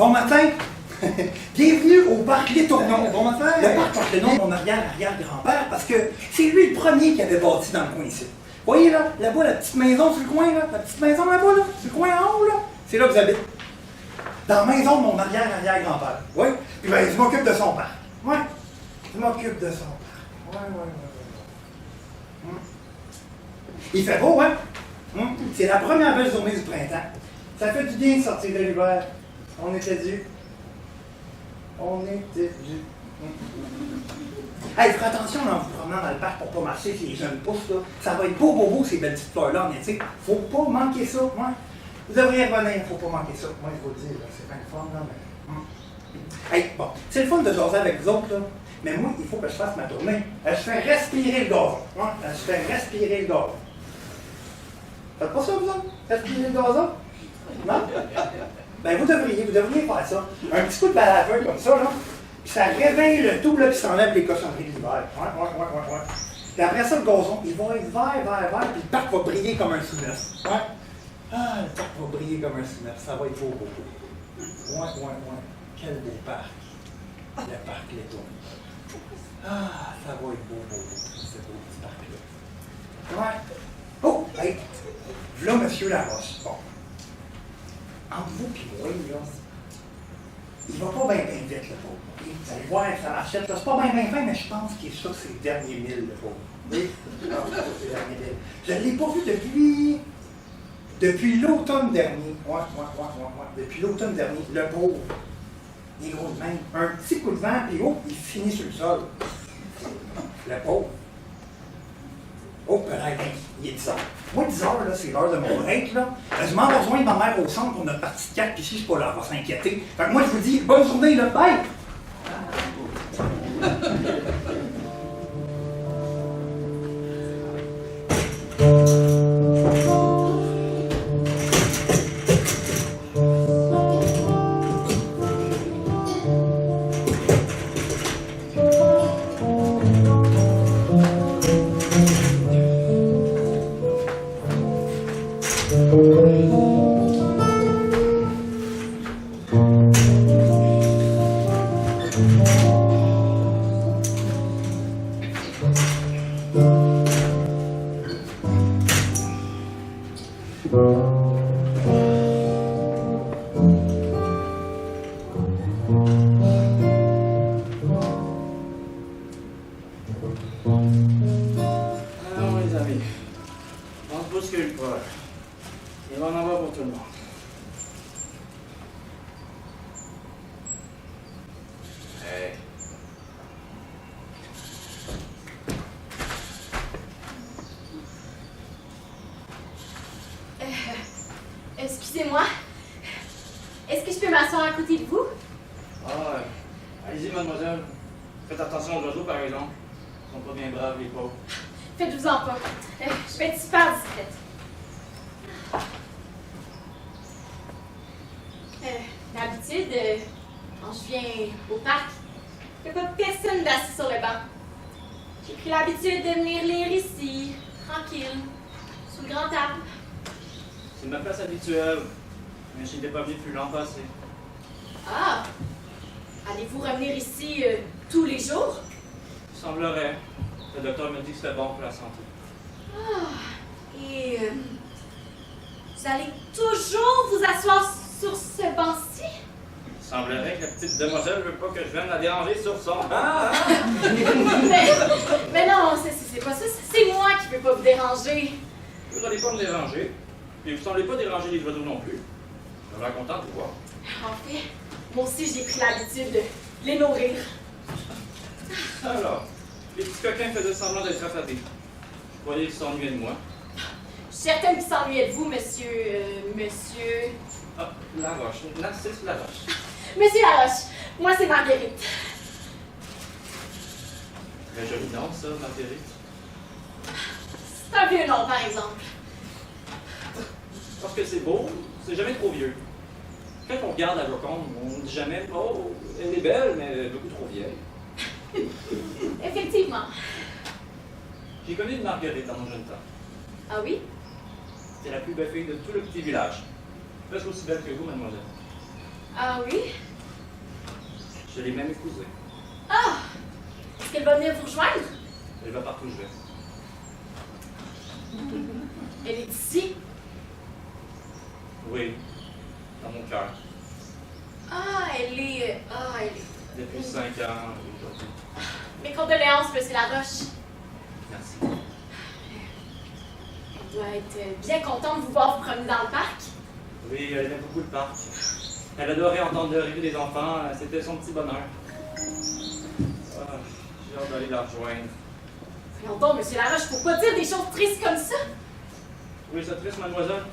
Bon matin! Bienvenue au parc Les Tournons. Bon matin! Le parc porte le nom de mon arrière-arrière-grand-père parce que c'est lui le premier qui avait bâti dans le coin ici. Vous voyez là-bas, la petite maison sur le coin, là, la petite maison là-bas, là, sur le coin en haut, là, c'est là que j'habite. Dans la maison de mon arrière-arrière-grand-père. Oui? Puis ben, je m'occupe de son parc. Oui? Je m'occupe de son parc. Oui. Il fait beau, hein? C'est la première belle journée du printemps. Ça fait du bien de sortir de l'hiver. On était dû. Hey, faites attention en vous promenant dans le parc pour ne pas marcher sur les jeunes pousses, là. Ça va être beau, ces belles petites fleurs-là, mais tu sais, faut pas manquer ça. Ouais. Vous devriez revenir, faut pas manquer ça. Moi, je vous le dis, là, c'est pas le fun, là, mais... Hey, bon, c'est le fun de jaser avec vous autres, là. Mais moi, il faut que je fasse ma tournée. Je fais respirer le gazon. Ouais, je fais respirer le gazon. Faites pas ça, vous autres? Respirer le gazon? Non? Ben, vous devriez faire ça. Un petit coup de balaveur comme ça, là. Puis ça réveille le tout, là, puis ça enlève les cochonneries de l'hiver. Ouais. Puis après ça, le gazon, il va être vert, puis le parc va briller comme un sous-neuf. Ouais. Ah, le parc va briller comme un sous-neuf. Ça va être beau. Ouais. Quel beau parc. Le parc Les Tournons. Ah, ça va être beau, ce beau petit parc-là. Ouais. Oh, hey, voilà monsieur Laroche. Bon. Entre vous et moi, là, il va pas bien vite, le pauvre. Vous allez voir, ça marchette. C'est pas bien fin, mais je pense qu'il est sur ses derniers 1000, le pauvre. Oui? Je ne l'ai pas vu depuis l'automne dernier. Ouais. Depuis l'automne dernier, le pauvre. Il est gros de même. Un petit coup de vent, puis il finit sur le sol. Le pauvre. Oh, peut-être, il est 10 heures. Moi, 10 heures, là, c'est l'heure de mon break, là. Je m'en vais rejoindre ma mère au centre pour notre partie de 4, puis si je suis pas là, elle va s'inquiéter. Fait que moi, je vous dis, bonne journée, là, bye! Excusez-moi. Est-ce que je peux m'asseoir à côté de vous? Ah, allez-y, mademoiselle. Faites attention aux oiseaux, par exemple. Ils sont pas bien braves, les pauvres. Faites-vous-en pas. Je vais être super discrète. D'habitude, quand je viens au parc, il n'y a pas personne d'assis sur le banc. J'ai pris l'habitude de venir lire ici, tranquille, sous le grand arbre. C'est ma place habituelle, mais je n'étais pas venu depuis l'an passé. Ah! Allez-vous revenir ici tous les jours? Il semblerait. Le docteur me dit que c'est bon pour la santé. Ah! Et vous allez toujours vous asseoir sur ce banc-ci? Il semblerait que la petite demoiselle ne veut pas que je vienne la déranger sur son banc. mais non, c'est pas ça. C'est moi qui ne veux pas vous déranger. Vous n'allez pas me déranger. Et vous ne semblez pas déranger les oiseaux non plus. Je suis content de vous voir. En fait, moi aussi, j'ai pris l'habitude de les nourrir. Alors, les petits coquins faisaient semblant d'être affabés. Je croyais qu'ils s'ennuyaient de moi. Je suis certaine qu'ils s'ennuyaient de vous, monsieur... Ah, Laroche. Narcisse Laroche. Monsieur Laroche. Moi, c'est Marguerite. Très joli nom, ça, Marguerite. C'est un vieux nom, par exemple. Parce que c'est beau, c'est jamais trop vieux. Quand on regarde la Joconde, on ne dit jamais « Oh, elle est belle, mais beaucoup trop vieille. » Effectivement. J'ai connu une Marguerite dans mon jeune temps. Ah oui? C'était la plus belle fille de tout le petit village. Presque aussi belle que vous, mademoiselle. Ah oui? Je l'ai même épousée. Ah! Est-ce qu'elle va venir vous rejoindre? Elle va partout où je vais. Elle est ici. Oui, dans mon cœur. Ah, elle est... Ah, elle est... Depuis 5 ans aujourd'hui. Mes condoléances, Monsieur Laroche. Merci. Elle doit être bien contente de vous voir vous promener dans le parc. Oui, elle aimait beaucoup le parc. Elle adorait entendre le rire des enfants. C'était son petit bonheur. Ah, j'ai hâte d'aller la rejoindre. Voyons donc, Monsieur Laroche, faut pas dire des choses tristes comme ça. Oui, c'est triste, mademoiselle.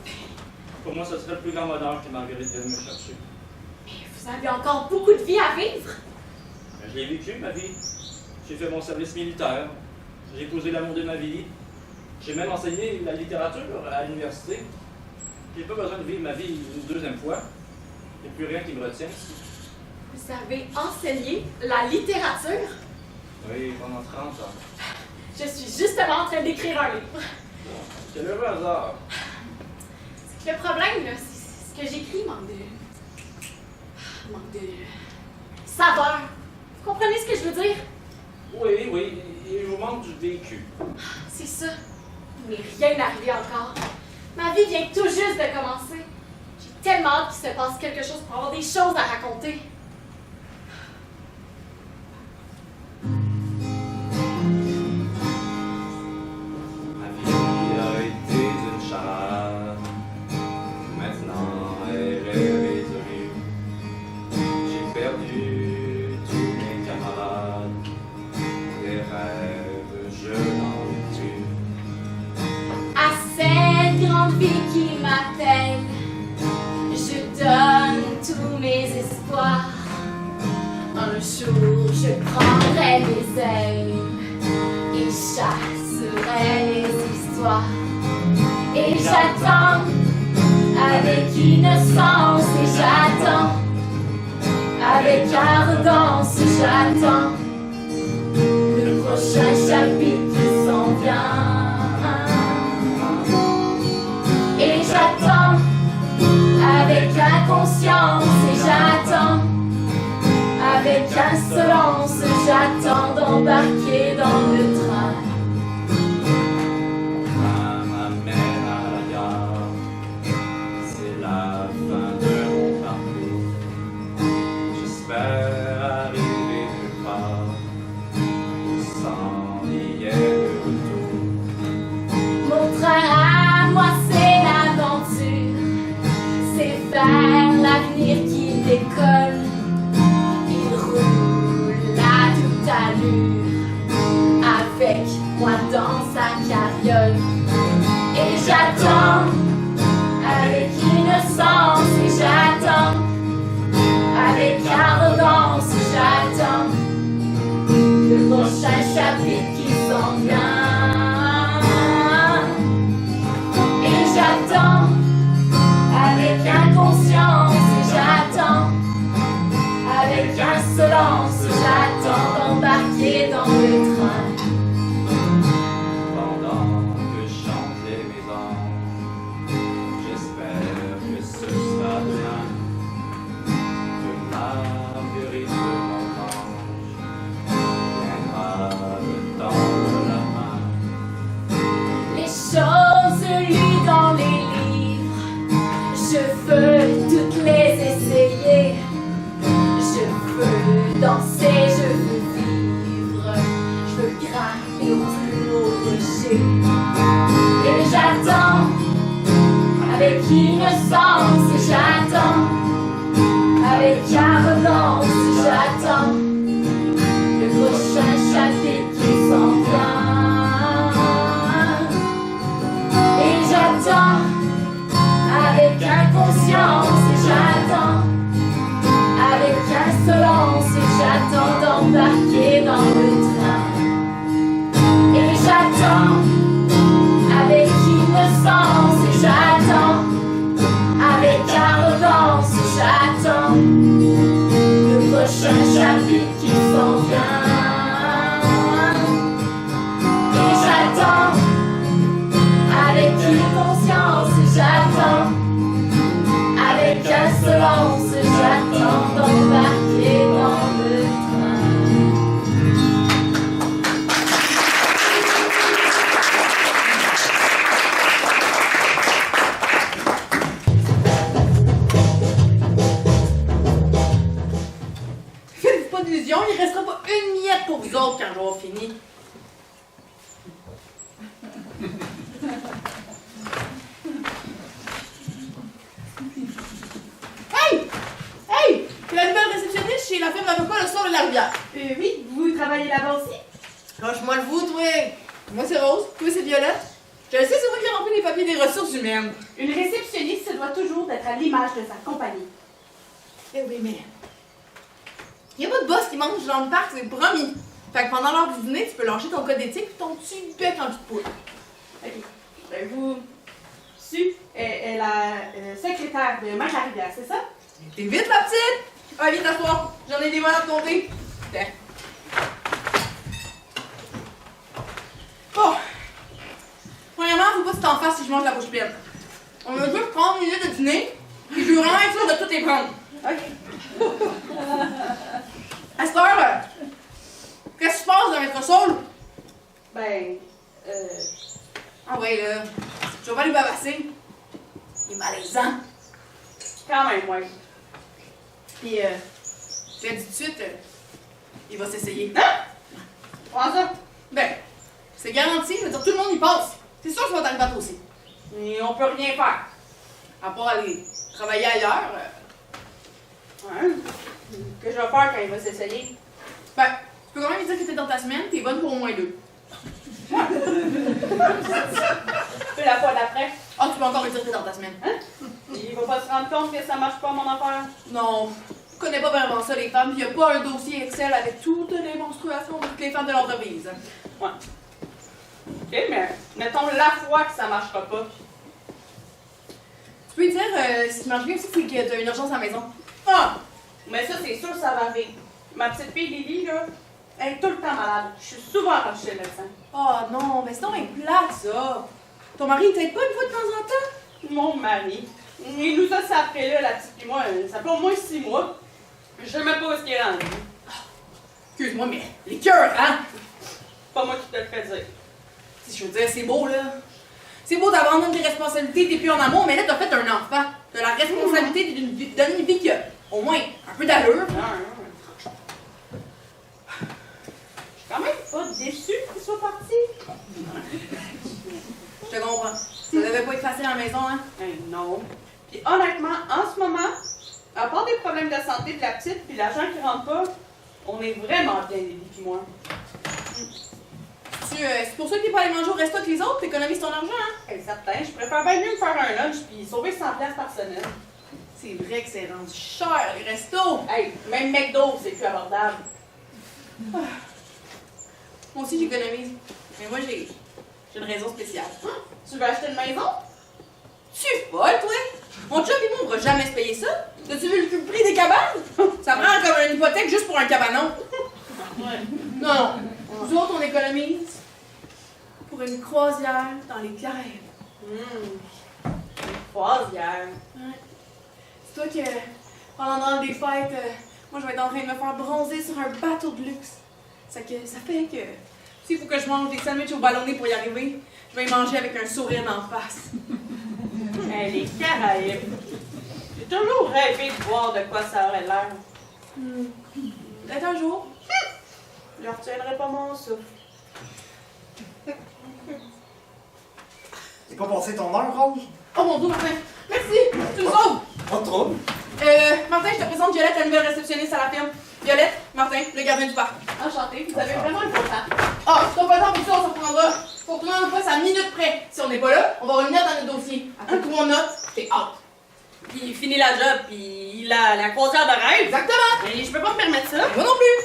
Pour moi, ce serait le plus grand bonheur que Marguerite vienne me chercher. Mais vous avez encore beaucoup de vie à vivre. Je l'ai vécu, ma vie. J'ai fait mon service militaire. J'ai épousé l'amour de ma vie. J'ai même enseigné la littérature à l'université. J'ai pas besoin de vivre ma vie une deuxième fois. Il n'y a plus rien qui me retient. Vous avez enseigné la littérature. Oui, pendant 30 ans. Je suis justement en train d'écrire un livre. Quel heureux hasard. C'est que le problème, là, c'est ce que j'écris manque de saveur. Vous comprenez ce que je veux dire? Oui, oui, il vous manque du vécu. C'est ça. Mais rien n'est arrivé encore. Ma vie vient tout juste de commencer. J'ai tellement hâte qu'il se passe quelque chose pour avoir des choses à raconter. Ma vie a été une charade. Maintenant, elle est résolue. J'ai perdu tous mes camarades. Des rêves, je n'en ai plus. À cette grande vie qui m'appelle, je donne tous mes espoirs. Un jour, je prendrai mes ailes et chasserai les histoires. Et j'attends avec innocence, et j'attends avec arrogance, j'attends le prochain chapitre qui s'en vient. Et j'attends avec inconscience, et j'attends avec insolence, j'attends d'embarquer dans le train. M'amène à la gare, c'est la fin de mon parcours. J'espère arriver nulle part, sans billet de retour. Mon train à moi, c'est l'aventure, c'est vers l'avenir qui décolle. Il roule à toute allure, avec moi dans sa carriole. Et j'attends avec innocence, et j'attends avec arrogance, j'attends le prochain chapitre qui s'en vient. Et j'attends avec inconscience, et j'attends avec insolence, j'attends d'embarquer dans le train. Pendant que chantent les mésanges, j'espère que ce sera demain que Marguerite, mon ange, viendra me tendre la main. Les choses lues dans les livres, je veux toutes les essayer. Je veux danser, je veux vivre, je veux grimper au plus haut rocher. Et j'attends avec innocence, et j'attends avec arrogance, j'attends le prochain chapitre qui s'en vient. Et j'attends avec inconscience, et j'attends avec insolence, et j'attends d'embarquer dans le train. Et j'attends avec innocence, et j'attends avec arrogance, j'attends le prochain chapitre qui s'en vient. Et j'attends avec inconscience, et j'attends avec insolence, j'attends conclusion, il ne restera pas une miette pour vous autres quand je vais avoir fini. Hey! Hey! C'est la nouvelle réceptionniste chez la firme d'avocats Le Soir de la Rivière. Oui, vous travaillez là-bas aussi? Lâche-moi le vous, toi. Moi, c'est Rose. Toi, c'est Violette. Je le sais, c'est moi qui ai rempli les papiers des ressources humaines. Une réceptionniste se doit toujours d'être à l'image de sa compagnie. Eh oui, mais... Il n'y a pas de boss qui mange dans le parc, c'est promis. Fait que pendant l'heure du dîner, tu peux lâcher ton code d'éthique et ton petit bec en petite poule. OK. Ben, vous... Sue est la secrétaire de Mike Larivière, c'est ça? T'es vite, la petite! Ah, viens t'asseoir. J'en ai des mots à te compter. Tiens. Bon. Premièrement, faut pas que tu t'en fasses si je mange la bouche pleine. On a juste 30 minutes de dîner, puis je veux vraiment être sûre de tout les prendre. OK? À cette heure, qu'est-ce qui se passe dans Maître Saul? Ben, Ah ouais, là, je vais pas lui babasser. Il est malaisant. quand même, ouais. Puis, je te dis tout de suite, il va s'essayer. Comment ça? Ben, c'est garanti, je veux dire, tout le monde y passe. C'est sûr que ça va t'arriver à toi aussi. Et on peut rien faire. À part aller travailler ailleurs, Hein? Que je vais faire quand il va s'essayer? ben, tu peux quand même lui dire que t'es dans ta semaine, t'es bonne pour au moins 2. Puis la fois d'après, Ah, tu peux encore lui dire que t'es dans ta semaine. hein? Il va pas se rendre compte que ça marche pas, mon affaire. Non, je connais pas vraiment ça, les femmes, pis y a pas un dossier Excel avec toutes les menstruations de toutes les femmes de l'entreprise. Ouais. OK, mais mettons la fois que ça marchera pas. Tu peux lui dire, ce qui marche bien aussi, c'est que t'as une urgence à la maison. Ah! Mais ça, c'est sûr, ça va arriver. Ma petite fille Lily, là, elle est tout le temps malade. Je suis souvent chez le médecin. Oh non, mais c'est donc bien plate, ça. Ton mari, il t'aide pas une fois de temps en temps? Mon mari. Il nous a sapé là, la petite et moi, ça fait au moins 6 mois. Je sais même pas où est-ce qu'il est rendu. Excuse-moi, mais les cœurs, hein? Pas moi qui te le fais dire. Si je veux dire, c'est beau, là. C'est beau d'abandonner tes responsabilités, t'es plus en amour, mais là, t'as fait un enfant. T'as la responsabilité d'une vie qui a au moins un peu d'allure. Je suis quand même pas déçue qu'il soit parti. Je te comprends. Ça devait pas être facile à la maison, hein? Non. Puis honnêtement, en ce moment, à part des problèmes de santé de la petite puis l'argent qui rentre pas, on est vraiment bien, Lily puis moi. C'est pour ça que t'es pas allé manger au resto avec les autres, t'économises ton argent, hein? Hey, certain, je préfère bien mieux me faire un lunch puis sauver 100$ par semaine. C'est vrai que c'est rendu cher, les restos! Hey, même McDo, c'est plus abordable. Moi aussi, j'économise. Mais moi, j'ai une raison spéciale. Tu veux acheter une maison? Tu voles, toi? Mon job et moi, on va jamais se payer ça. T'as-tu vu le prix des cabanes? Ça prend comme une hypothèque juste pour un cabanon. Ouais. Non, non. Nous autres, on économise pour une croisière dans les Caraïbes. Une croisière. Ouais. C'est toi que, pendant Noël des fêtes, moi, je vais être en train de me faire bronzer sur un bateau de luxe. Ça fait que, s'il faut que je mange des sandwichs au ballonné pour y arriver, je vais y manger avec un sourire d'en face. Hey, les Caraïbes. J'ai toujours rêvé de voir de quoi ça aurait l'air. Peut-être un jour. Je ne retiendrai pas mon souffle. C'est pas passé ton heure, Rose? Oh mon Dieu, Martin! Merci! Tu nous sauves! Pas de trouble. Martin, je te présente Violette, la nouvelle réceptionniste à la firme. Violette, Martin, le gardien du parc. Enchantée, vous avez vraiment un beau temps. Ah, c'est pas temps pour ça, ça prendra. Faut que tout le monde fasse à minute près. Si on n'est pas là, on va avoir une note dans notre dossier. Après tout, on note, c'est out. Puis il finit la job, puis il a la croisière de rêve. Exactement! Mais je peux pas me permettre ça. Moi non plus!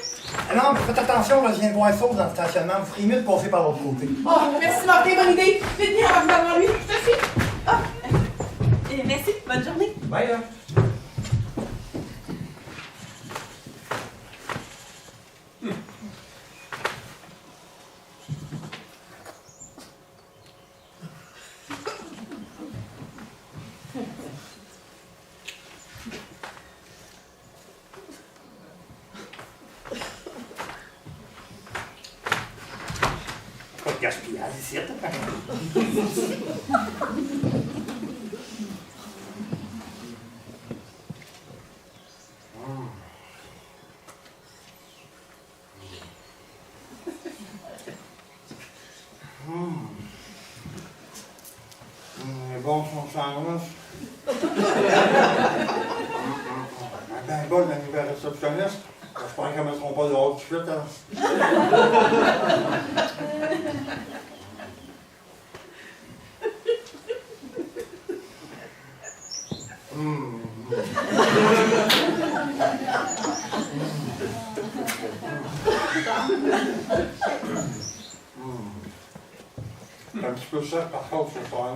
Ah non, mais faites attention, là, je viens de voir Sauce dans le stationnement. Vous ferez mieux de passer par l'autre côté. Oh, merci Martin, bonne idée. Vite, viens, on va devant lui. Je te suis. Ah. Merci, bonne journée. Bye, là. Pas de gaspillage ici, chance. Ben bonne, la nouvelle réceptionniste. J'espère qu'elle ne mettront pas dehors tout de suite. Hein. C'est un petit peu cher par contre ce soir.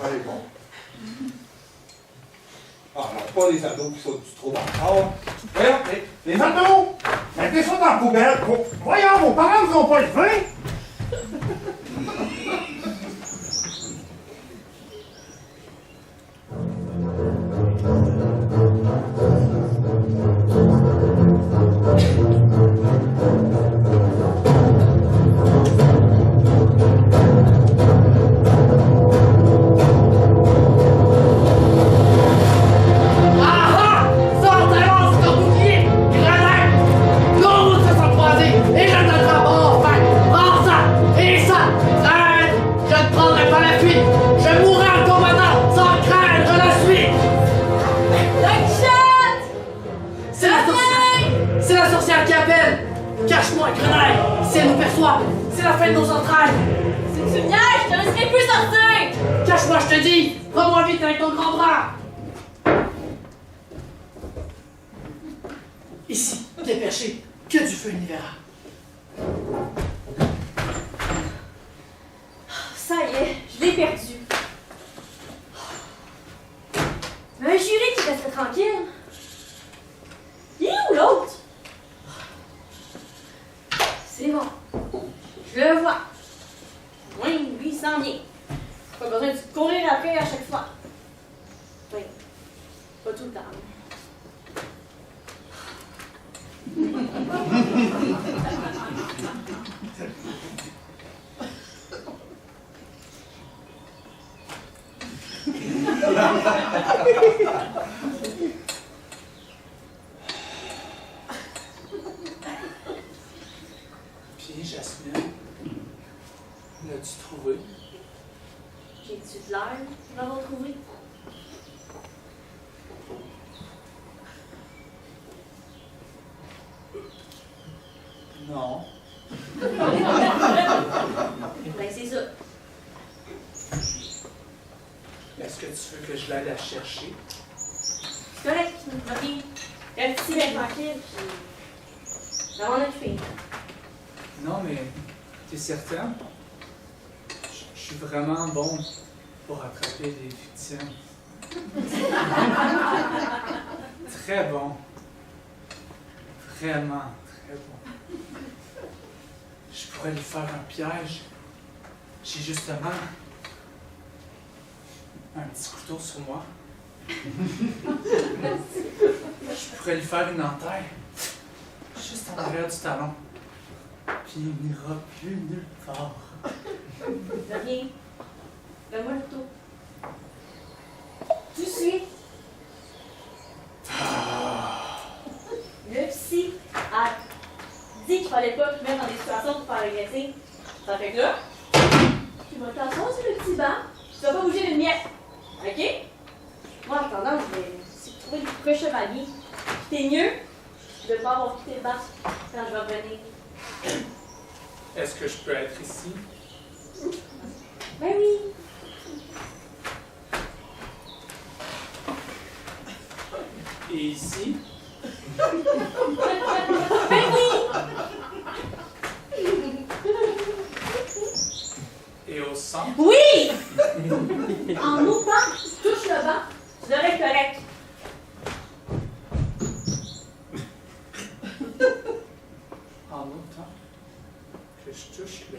Allez, bon. Ah, alors, pas les ados qui sautent du trou dans le corps. Voyons, les ados! Mettez ça dans la poubelle. Voyons, vos parents ne sont pas élevés! Cache-moi, grenaille! Si elle nous perçoit, c'est la fin de nos entrailles! Si tu me niaises, je te laisserai plus sortir! Cache-moi, je te dis! Prends-moi vite avec ton grand bras! Ici, dépêché, que du feu n'y verra. Ça y est, je l'ai perdu. Mais un jury qui resterait tranquille. Il est où l'autre? C'est bon. Je le vois. Oui, lui, il s'en vient. Pas besoin de courir après à chaque fois. Oui. Pas tout le temps. Puis, Jasmine, l'as-tu trouvé? J'ai-tu de l'air de l'avoir trouvé? Non. Ben, c'est ça. Est-ce que tu veux que je l'aide à chercher? C'est correct. Ok. Reste ici, bien tranquille, puis je vais m'en occuper. Non, mais t'es certain? Je suis vraiment bon pour attraper les victimes. Très bon. Vraiment très bon. Je pourrais lui faire un piège. J'ai justement un petit couteau sur moi. Je pourrais lui faire une entaille. Juste en arrière du talon. Puis il n'ira plus nulle part. Viens. Donne-moi le couteau. Tout de suite. Le psy a dit qu'il fallait pas te mettre dans des situations pour faire regretter. Ça fait que là, tu vas t'asseoir sur le petit banc, tu vas pas bouger d'une miette. OK? Moi, en attendant, je vais essayer de trouver le pré chevalier. T'es mieux de ne pas avoir quitté le bar quand je vais revenir. Est-ce que je peux être ici? Ben oui. Et ici? Ben oui. Et au centre? Oui! En autant que tu touches le banc, tu devrais être correct. En autant que je touche le...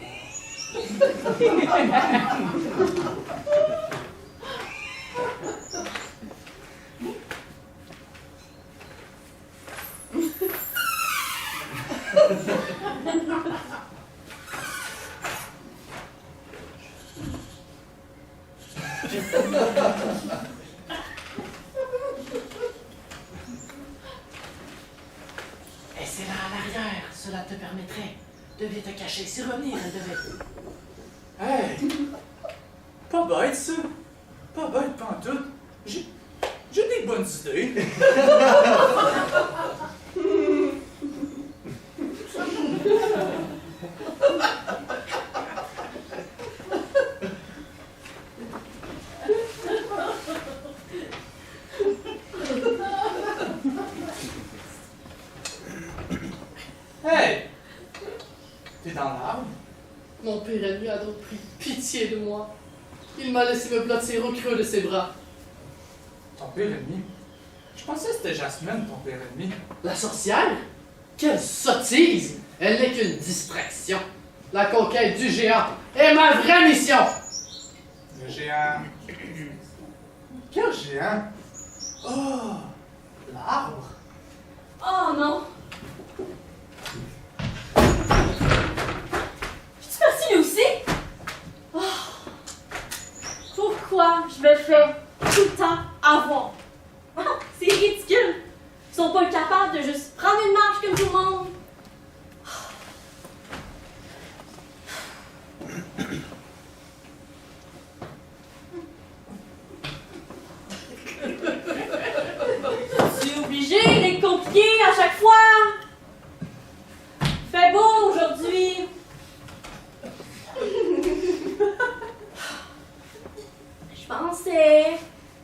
Et c'est là à l'arrière, cela te permettrait de bien te cacher. Si revenir, elle devait. Hey! bête, ça. Pas bête, pantoute. J'ai des bonnes idées. Hey! T'es dans l'arbre? Mon pire ennemi a donc pris pitié de moi. Il m'a laissé me blottir au creux de ses bras. Ton pire ennemi? Je pensais que c'était Jasmine, ton pire ennemi. La sorcière? Quelle sottise! Elle n'est qu'une distraction. La conquête du géant est ma vraie mission! Le géant. Quel géant? Oh! L'arbre? Oh non! Es-tu parti lui aussi? Oh. Pourquoi je me fais tout le temps avoir? Oh, c'est ridicule! Ils sont pas capables de juste prendre une marche comme tout le monde! C'est obligé d'être compliqué à chaque fois! Fait beau aujourd'hui! Je pensais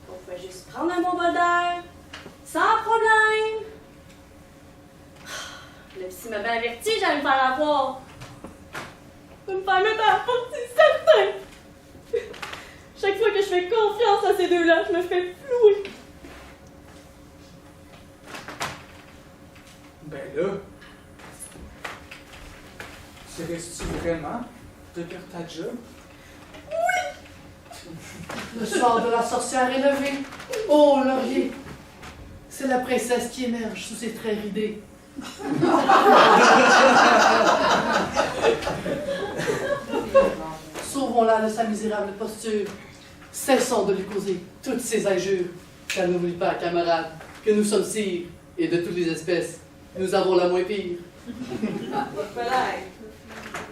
qu'on pouvait juste prendre un bon bol d'air, sans problème! Le psy m'a bien averti, j'allais me faire avoir! De me faire mettre à la porte, c'est certain! Chaque fois que je fais confiance à ces deux-là, je me fais flouer! Ben là. Serais-tu vraiment de perdre ta job? Le sort de la sorcière est levé. Oh, laurier! C'est la princesse qui émerge sous ses traits ridés. Sauvons-la de sa misérable posture. Cessons de lui causer toutes ces injures. Car n'oublie pas, camarade, que nous sommes sires, et de toutes les espèces, nous avons la moins pire. Voilà,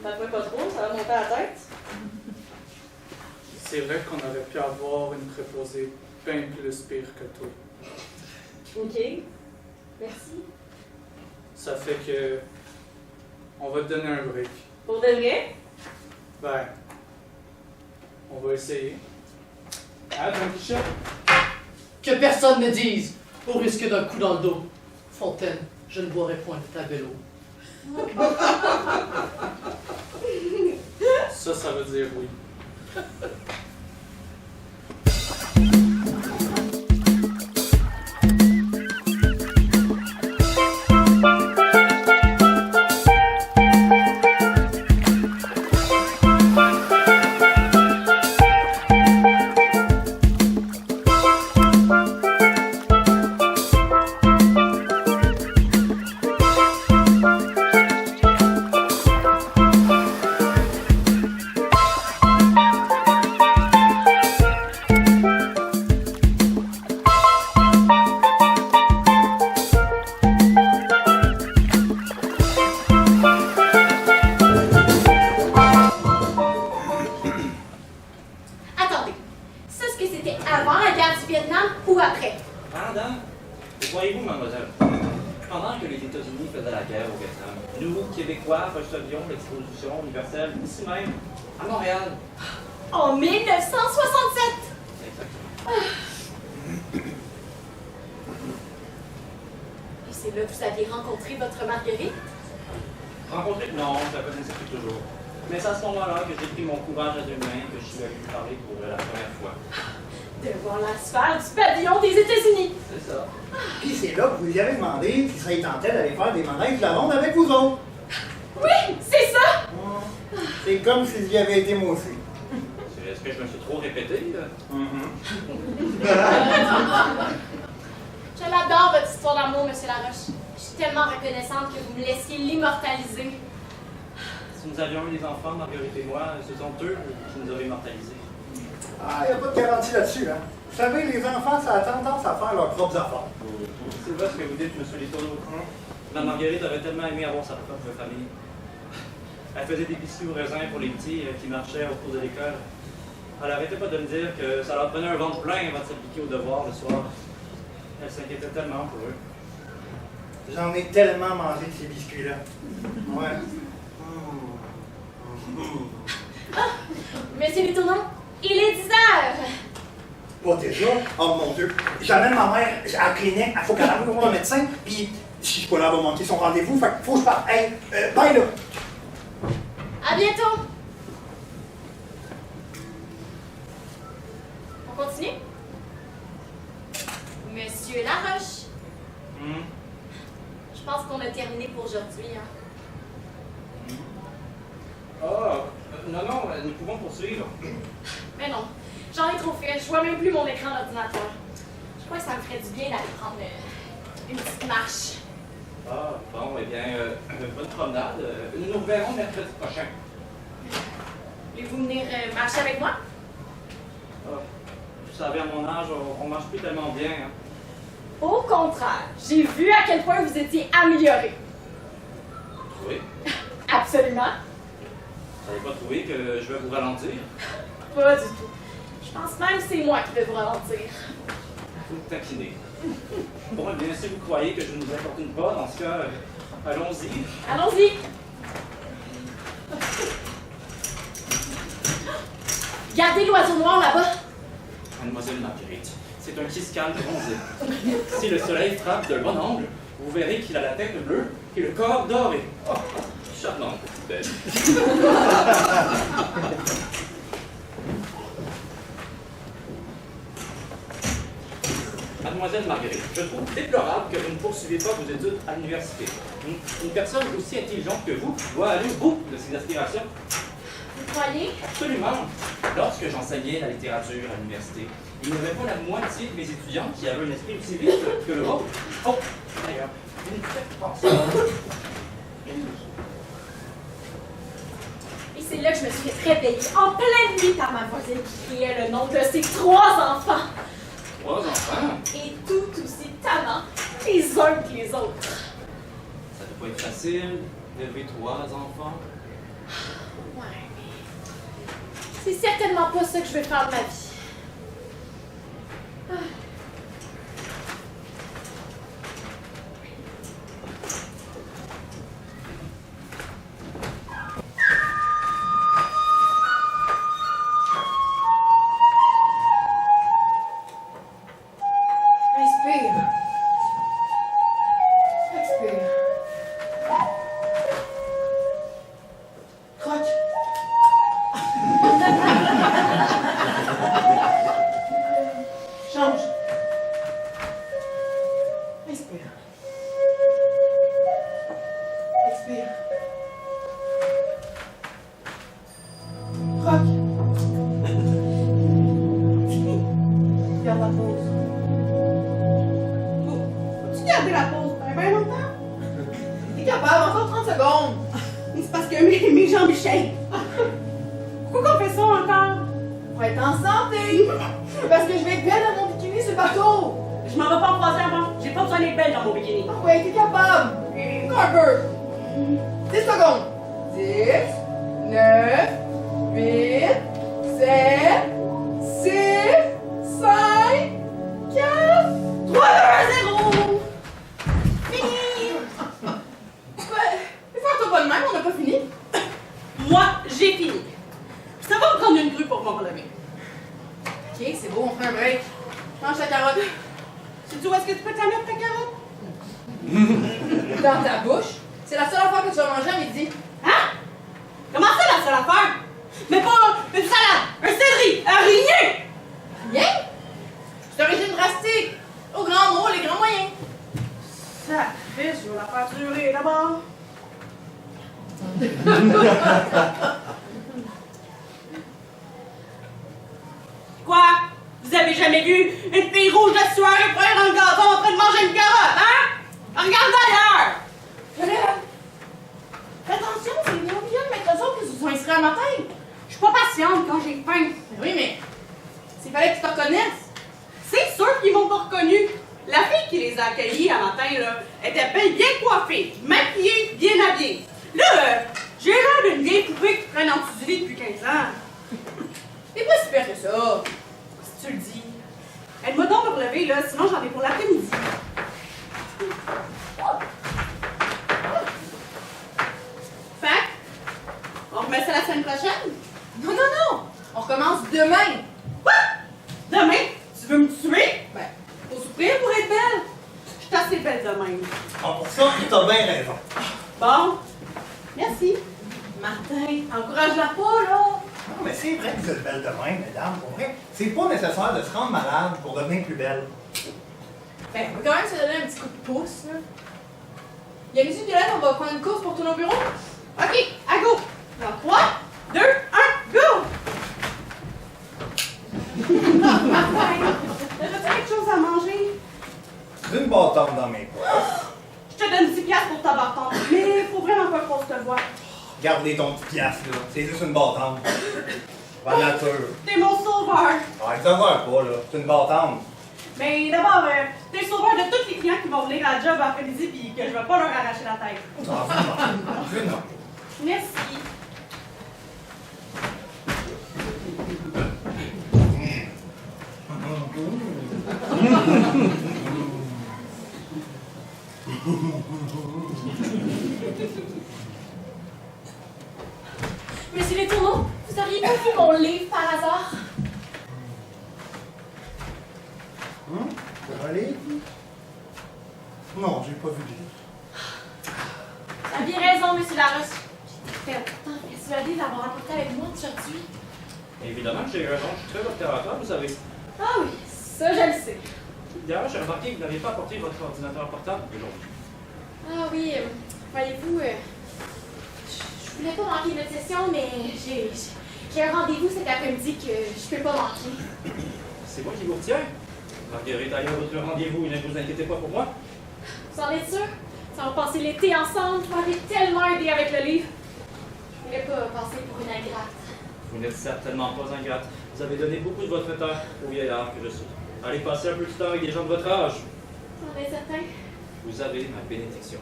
ça fait pas trop, ça va monter à la tête. C'est vrai qu'on aurait pu avoir une préposée bien plus pire que toi. Ok, merci. Ça fait que. On va te donner un break. Pour de vrai? Ben. On va essayer. Ah, Don Quichotte? Que personne ne dise, au risque d'un coup dans le dos. Fontaine, je ne boirai point de ta belle eau. Ça veut dire oui. Attendez, ça, est-ce que c'était avant la guerre du Vietnam ou après? Pendant? Et croyez-vous, mademoiselle, pendant que les États-Unis faisaient la guerre au Vietnam, nous, Québécois, recevions l'exposition universelle ici même, à Montréal. En 1967! Exactement. Et c'est là que vous aviez rencontré votre Marguerite? Rencontré? Non, je la connaissais depuis toujours. Mais c'est à ce moment-là que j'ai pris mon courage à deux mains que je suis allé lui parler pour la première fois. Devant l'asphalte du pavillon des États-Unis! C'est ça. Puis c'est là que vous lui avez demandé si ça y tentait d'aller faire des manèges de la ronde avec vous autres. Oui, c'est ça! C'est comme si j'y avais été moi aussi. Est-ce que je me suis trop répété? Je l'adore, votre histoire d'amour, Monsieur Laroche. Je suis tellement reconnaissante que vous me laissiez l'immortaliser. Si nous avions eu des enfants, Marguerite et moi, ce sont eux qui nous auraient immortalisés. Ah, il n'y a pas de garantie là-dessus, hein. Vous savez, les enfants, ça a tendance à faire leurs propres affaires. C'est vrai ce que vous dites, M. Letourneau. Ma Marguerite aurait tellement aimé avoir sa propre famille. Elle faisait des biscuits au raisin pour les petits qui marchaient au cours de l'école. Elle arrêtait pas de me dire que ça leur prenait un ventre plein avant de s'appliquer au devoir le soir. Elle s'inquiétait tellement pour eux. J'en ai tellement mangé de ces biscuits-là. Ouais. Monsieur Letourneau, il est 10 heures. Pas déjà? Oh mon Dieu. J'amène ma mère à la clinique, il faut qu'elle aille voir le médecin, puis si je suis pas là, elle va manquer son rendez-vous, fait qu'il faut que je parte. Hey, bye là! À bientôt. On continue? Monsieur Laroche, je pense qu'on a terminé pour aujourd'hui. Hein? Non, nous pouvons poursuivre. Mais non, j'en ai trop fait. Je vois même plus mon écran d'ordinateur. Je crois que ça me ferait du bien d'aller prendre une petite marche. Ah, bon, eh bien, bonne promenade. Nous nous reverrons mercredi prochain. Voulez-vous venir marcher avec moi? Ah, vous savez, à mon âge, on marche plus tellement bien. Hein. Au contraire, j'ai vu à quel point vous étiez amélioré. Oui. Absolument. Vous n'avez pas trouvé que je vais vous ralentir? Pas du tout. Je pense même que c'est moi qui vais vous ralentir. Vous me taquinez. Bon, eh bien, si vous croyez que je ne vous importune pas, dans ce cas, allons-y. Allons-y. Regardez l'oiseau noir là-bas. Mademoiselle Marguerite, c'est un kiscal bronzé. Si le soleil frappe d'un bon angle, vous verrez qu'il a la tête bleue et le corps doré. Oh, charmante, belle. Mademoiselle Marguerite, je trouve déplorable que vous ne poursuivez pas vos études à l'université. Une personne aussi intelligente que vous doit aller au bout de ses aspirations. Vous croyez? Absolument. Lorsque j'enseignais la littérature à l'université, il n'y avait pas la moitié de mes étudiants qui avaient un esprit aussi vif que le vôtre. Oh, d'ailleurs, vous ne faites pas ça. Et c'est là que je me suis réveillée en pleine nuit par ma voisine qui criait le nom de ses 3 enfants. 3 enfants? Et tout aussi tannants, les uns que les autres. Ça ne peut pas être facile d'élever 3 enfants. Ouais, mais c'est certainement pas ça que je vais faire de ma vie. Ah. Inspire. Expire. Croque. Change. Inspire. Expire. Croque. Garde la pause. Peux-tu garder la pause bien longtemps? T'es capable, encore 30 secondes. C'est parce que mes jambes shake. Pourquoi qu'on fait ça encore? Pour être en santé. Parce que je vais être belle dans mon bikini sur le bateau. Je m'en vais pas en croiser avant. J'ai pas besoin d'être belle dans mon bikini. Ah ouais, t'es capable. Encore un peu. 10 secondes. 10, 9, 8, 7, 6, 5, 4, 3, 2, 0. Fini. Fais-toi pas de même, on n'a pas fini. Moi, j'ai fini. Ça va me prendre une grue pour m'en relever. Ok, c'est beau, on fait un break. Mange ta carotte. Sais-tu où est-ce que tu peux t'en mettre ta carotte? Dans ta bouche. C'est la seule affaire que tu vas manger à midi. Hein? Comment ça, la seule affaire? Mais pas une salade, un céleri, rien! Rien? C'est un régime drastique. Au grand mot, les grands moyens. Ça fait, je vais la faire durer d'abord. Quoi? Vous avez jamais vu une fille rouge de sueur et poire dans le gazon en train de manger une carotte, hein? Regarde d'ailleurs! Fais attention, c'est les néophiles, mais eux autres, ils se sont inscrits à matin. Je suis pas patiente quand j'ai faim. Oui, mais s'il fallait qu'ils te reconnaissent. C'est sûr qu'ils m'ont pas reconnu. La fille qui les a accueillis à matin, là, était bien coiffée, maquillée, bien habillée. Là, j'ai l'air d'une vieille poupée qui traîne en dessous du lit depuis 15 ans. C'est pas si pire que ça. Si tu le dis. Aide-moi donc à me relever, là, sinon j'en ai pour l'après-midi. Fait? On remet ça la semaine prochaine? Non, non, non! On recommence demain! Quoi? Demain? Tu veux me tuer? Ben, faut souffrir pour être belle! Je suis assez belle de même. Ah, pour ça, t'as bien raison. Bon. Merci. Martin, encourage-la pas, là! Non, mais c'est vrai que vous êtes belle de même, mesdames, pour vrai. C'est pas nécessaire de se rendre malade pour devenir plus belle. Ben, on peut quand même se donner un petit coup de pouce, là. Yannis, Violette, on va prendre une course pour tourner au bureau? OK, à go! Dans 3, 2, 1, go! Martin, t'as-tu quelque chose à manger? Une bâtonne dans mes poches. Je te donne 10 piastres pour ta bâtonne, mais faut vraiment pas qu'on se te voie. Gardez ton petit piastre, là. C'est juste une bâtonne. Va nature. T'es mon sauveur. Ah, exagère pas, là. C'est une bâtonne. Mais d'abord, t'es le sauveur de tous les clients qui vont venir à la job après-midi pis que je vais pas leur arracher la tête. Ah, vraiment. Je non. Merci. Monsieur Les Tourneaux, vous auriez pas vu mon livre par hasard? Un livre? Non, j'ai pas vu de livre. Vous aviez raison, Monsieur Laroche. J'étais pourtant persuadée d'avoir apporté avec moi aujourd'hui. Évidemment que j'ai raison, je suis très observateur, vous savez. Ah oui, ça je le sais. D'ailleurs, j'ai remarqué que vous n'avez pas apporté votre ordinateur portable aujourd'hui. Ah oui, voyez-vous, je voulais pas manquer notre session, mais j'ai un rendez-vous cet après-midi que je peux pas manquer. C'est moi qui vous retiens. Marguerite aille à votre rendez-vous, ne vous inquiétez pas pour moi. Vous en êtes sûr? Ça va passer l'été ensemble, vous m'avez tellement aidé avec le livre. Je voulais pas passer pour une ingrate. Vous n'êtes certainement pas ingrate. Vous avez donné beaucoup de votre temps au vieillard que je suis. Allez passer un peu de temps avec des gens de votre âge. Vous en êtes certain? Vous avez ma bénédiction.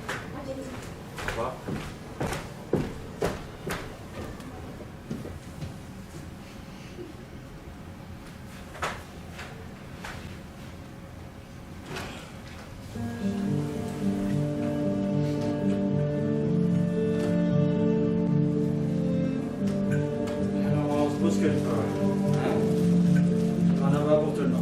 Ok. Au revoir. Alors, on se pose quelque part. Hein? On en avoir pour tout le monde.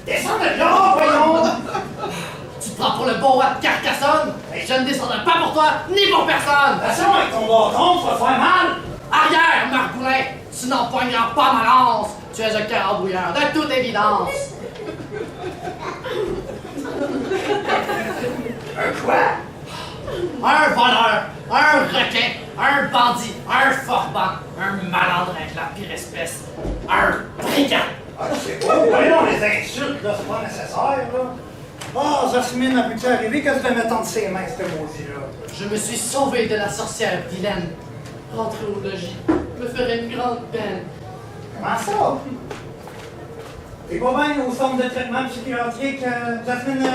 Descends de là, voyons! Tu te prends pour le bon roi de Carcassonne? Je ne descendrai pas pour toi, ni pour personne! Attention avec ton bâton, tu vas te faire mal! Arrière, Margoulin! Tu n'empoigneras pas ma lance! Tu es un carambouilleur, de toute évidence! Un quoi? Un voleur, un requin, un bandit, un forban, un malandrin de la pire espèce, un brigand! Ah, c'est beau, voyons les insultes, là, c'est pas nécessaire, là. Ah, Jasmine a pu arriver que je te mette entre ses mains, ce maudit-là. Je me suis sauvé de la sorcière vilaine. Rentrer au logis me ferait une grande peine. Comment ça? T'es pas bien au centre de traitement psychiatrique, Jasmine,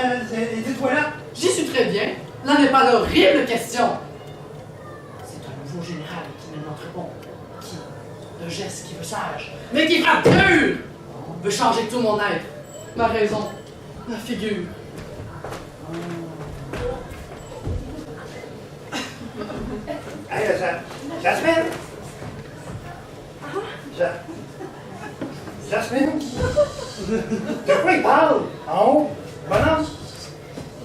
dis-toi là? J'y suis très bien. Là n'est pas l'horrible question. C'est un nouveau général qui mène notre bon. Qui, de geste qui veut sage, mais qui frappe dur, veut changer tout mon être. Ma raison, ma figure. Hey, Jasmine? Jasmine? De quoi il parle? En haut? Bonhomme?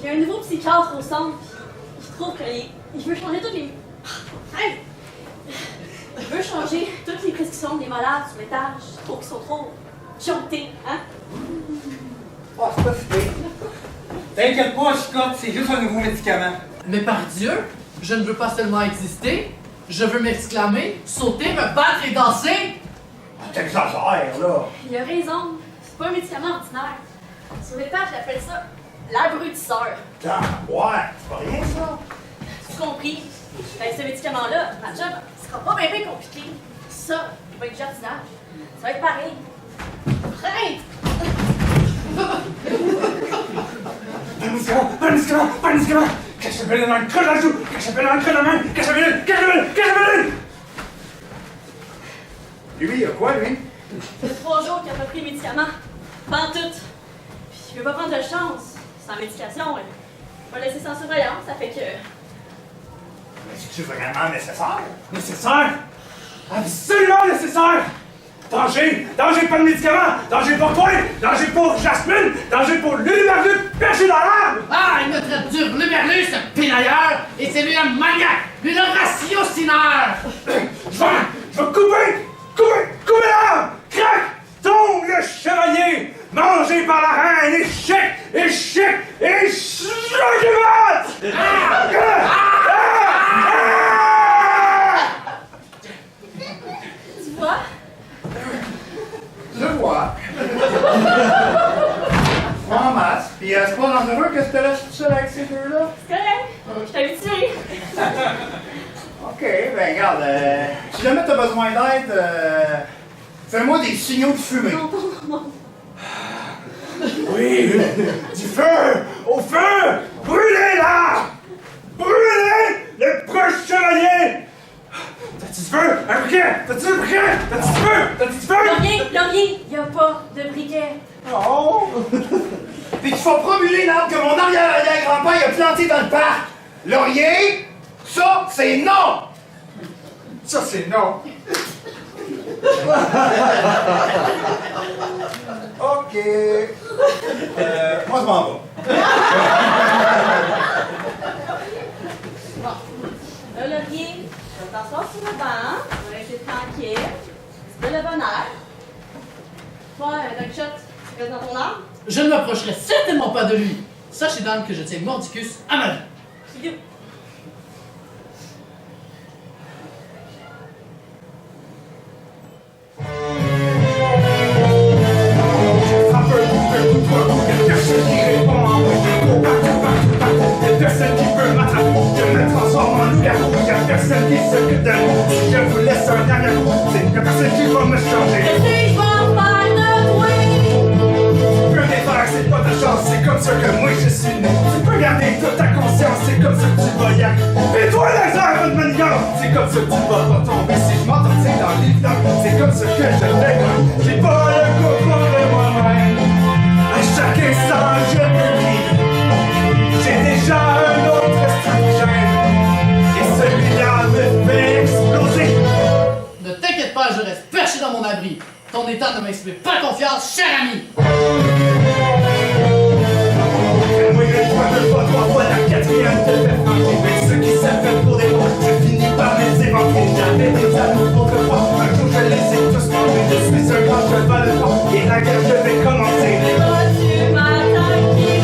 Il y a un nouveau psychiatre au centre. Je trouve qu'il veut changer toutes les. Hey! Il veut changer toutes les prescriptions des malades sur l'étage. Je trouve qu'ils sont trop jointés, hein? Oh, c'est pas si pire. T'inquiète pas, Scott, c'est juste un nouveau médicament. Mais par Dieu, je ne veux pas seulement exister, je veux m'exclamer, sauter, me battre et danser. T'exagères, là. Il a raison. C'est pas un médicament ordinaire. Sur les pages, j'appelle ça l'abrutisseur. Ah, ouais, c'est pas rien ça. Tout compris. Avec ce médicament-là, ma job, ce sera pas bien compliqué. Ça, il va être jardinage. Ça va être pareil. Arrête! Pas de médicament! Cache-le dans le creux de la joue! Cache-le dans le creux de la main! Cache-le! Lui, il a quoi, lui? Ça fait 3 jours qu'il a pas pris le médicament. Pas en tout. Puis il veut pas prendre de chance. Sans médication, il va laisser sans surveillance. Ça fait que... Mais c'est-tu vraiment nécessaire? Nécessaire? Absolument nécessaire! Danger! Danger pas de médicaments! Danger pour toi! Danger pour Jasmine! Danger pour l'université perché dans l'arbre! Ah, il me traite dur, le merlu, ce pinailleur, et c'est lui un maniaque, lui le ratiocineur! Je vais couper l'arbre! Crac! Tombe le chevalier! Mangé par la reine! Échec! Tu vois? Je vois. En masse. Puis c'est pas dangereux que je te laisse tout seul avec ces deux-là? C'est correct. Je t'ai habitué. Ok, ben regarde, si jamais t'as besoin d'aide, fais-moi des signaux de fumée. Non. Oui, du feu! Au feu! Brûlez là! Brûlez le proche chevalier! T'as-tu du feu? Un briquet? T'as-tu du briquet? T'as-tu du feu? T'as-tu du feu? Laurier, y a pas de briquet. Oh! Puis qu'il faut pas brûler l'arbre que mon arrière-grand-père a planté dans le parc! Laurier, ça, c'est non! Ça, c'est non! OK. Moi, je m'en vais. Bon. Là, Laurier, tu vas t'asseoir sur le banc. On va rester tranquille. C'est le bonheur. Toi, Dogshot, tu restes dans ton arbre? Je ne m'approcherai certainement pas de lui. Sachez donc que je tiens Mordicus à ma vie. Fidou. Personne qui peut m'attraper, je me transforme en loup-garou. Y'a personne qui s'occupe de moi. Si je vous laisse un arrière-goût, c'est y'a personne qui va me changer. Qu'est-ce que je vais faire de toi? Tu peux défaire, c'est pas ta chance, c'est comme ça que moi je suis né. Tu peux garder toute ta conscience, c'est comme ça que tu vas y aller. Fais-toi les heures de manigance, c'est comme ça que tu vas pas tomber. Si je m'entretiens dans l'évidence, c'est comme ça que je fais. J'ai pas le coupon de moi-même. À chaque instant, je me dis. J'ai déjà un autre stratagème, et celui-là me fait exploser. Ne t'inquiète pas, je reste perché dans mon abri. Ton état ne m'inspire pas confiance, cher ami. Fais-moi une fois, deux fois, trois fois, la quatrième te fait franchir. Mais ceux qui s'appellent pour des mots, je finis par les éventrer. J'avais des amours autrefois, un jour je les ai tous mangés. Je suis un grand cheval de fond, et la guerre je vais commencer. Vas-tu m'attaquer?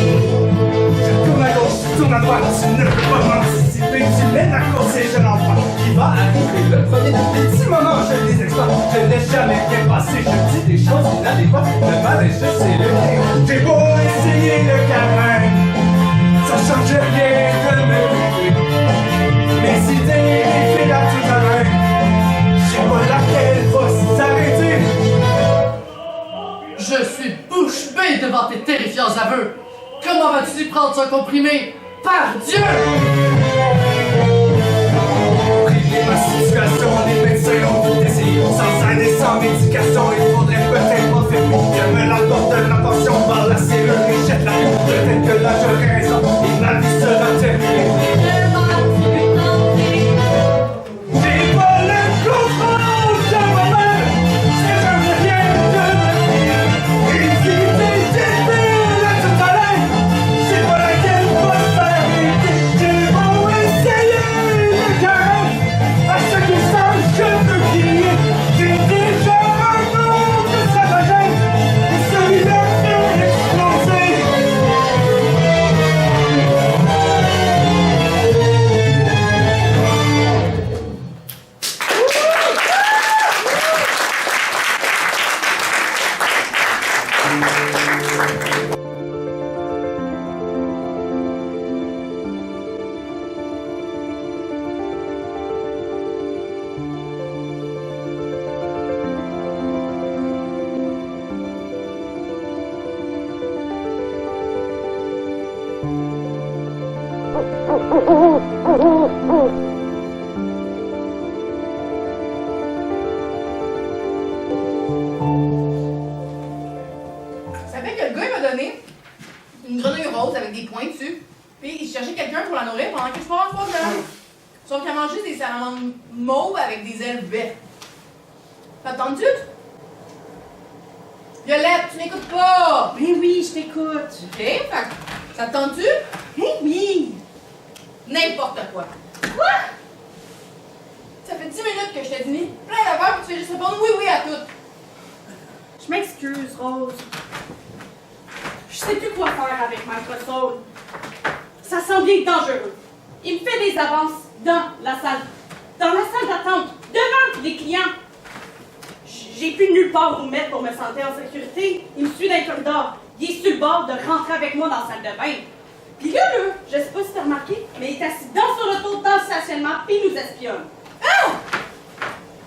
Tourne à droite, tu ne peux pas m'anticiper. Tu mènes la course et je l'envoie. Qui va arriver le premier de tes petits moments, je les exploite. Je n'ai jamais rien passé, je dis des choses inadéquates. Le mal est juste c'est le bien. J'ai beau essayer le câlin, ça change rien de me brûler. Mes idées défilent à tout à l'heure. Je sais pas laquelle va s'arrêter. Je suis bouche bée devant tes terrifiants aveux. Comment vas-tu prendre ce comprimé? Par Dieu! Régler ma situation, les médecins ont tout essayé. Sans aide et sans médication, il faudrait peut-être pas faire plus. Je me l'apporte de l'attention par la cellule et jette la rue. Peut-être que là j'aurai raison et ma vie sera terminée. J'ai pas le contrôle de moi-même, c'est jamais rien de ma vie. Une vie d'épée à tout à l'heure, c'est pas laquelle va s'arrêter. Sauf qu'elle mange juste des salamandres mauves avec des ailes vertes. T'as entendu? Violette, tu m'écoutes pas! Mais oui, je t'écoute. Ok, fait que, t'as entendu? Mais oui. N'importe quoi. Quoi? Ça fait 10 minutes que je t'ai dit plein d'affaires puis tu fais juste répondre oui à tout. Je m'excuse, Rose. Je sais plus quoi faire avec Microsoft. Ça semble bien dangereux. Il me fait des avances dans la salle d'attente, devant les clients. J'ai plus nulle part où me mettre pour me sentir en sécurité. Il me suit dans le corridor. Il est sur le bord de rentrer avec moi dans la salle de bain. Puis là, je sais pas si t'as remarqué, mais il est assis dans son auto, dans le stationnement, puis il nous espionne. Ah!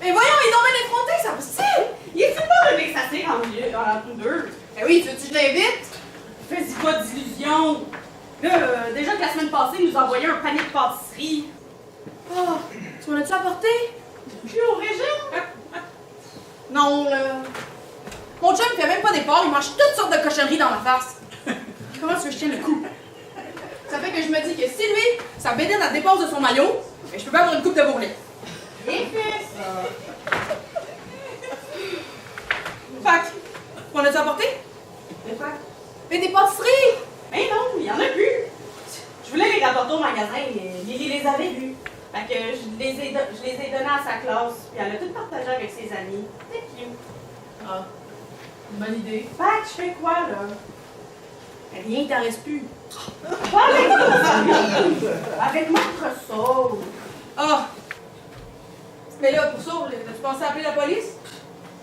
Mais voyons, ils ont bien effronté, c'est impossible! Il est super aimé que ça tire en milieu, dans tous deux. Ben oui, tu veux-tu que je l'invite? Fais-y pas d'illusions. Là, déjà que la semaine passée, il nous a envoyé un panier de pâtisserie. Oh, tu m'en as-tu apporté? Puis au régime? Non, là. Mon chum fait même pas d'efforts, il mange toutes sortes de cochonneries dans ma face. Comment est-ce que je tiens le coup? Ça fait que je me dis que si lui, sa bédaine elle dépasse de son maillot, ben je peux pas avoir une coupe de bourrelet. Bien fait, ça. Fait que, qu'on a-tu apporté? Mais quoi? Mais des pâtisseries! Mais non, il y en a plus. Je voulais les rapporter au magasin, mais Lily les avait vus. Fait que je les ai donnés à sa classe, puis elle a tout partagé avec ses amis. C'est cute. Ah, une bonne idée. Fait que je fais quoi, là? Rien ne t'en reste plus. Pas avec nous. Avec Microsoft. Ah! Mais là, pour ça, as-tu pensé à appeler la police?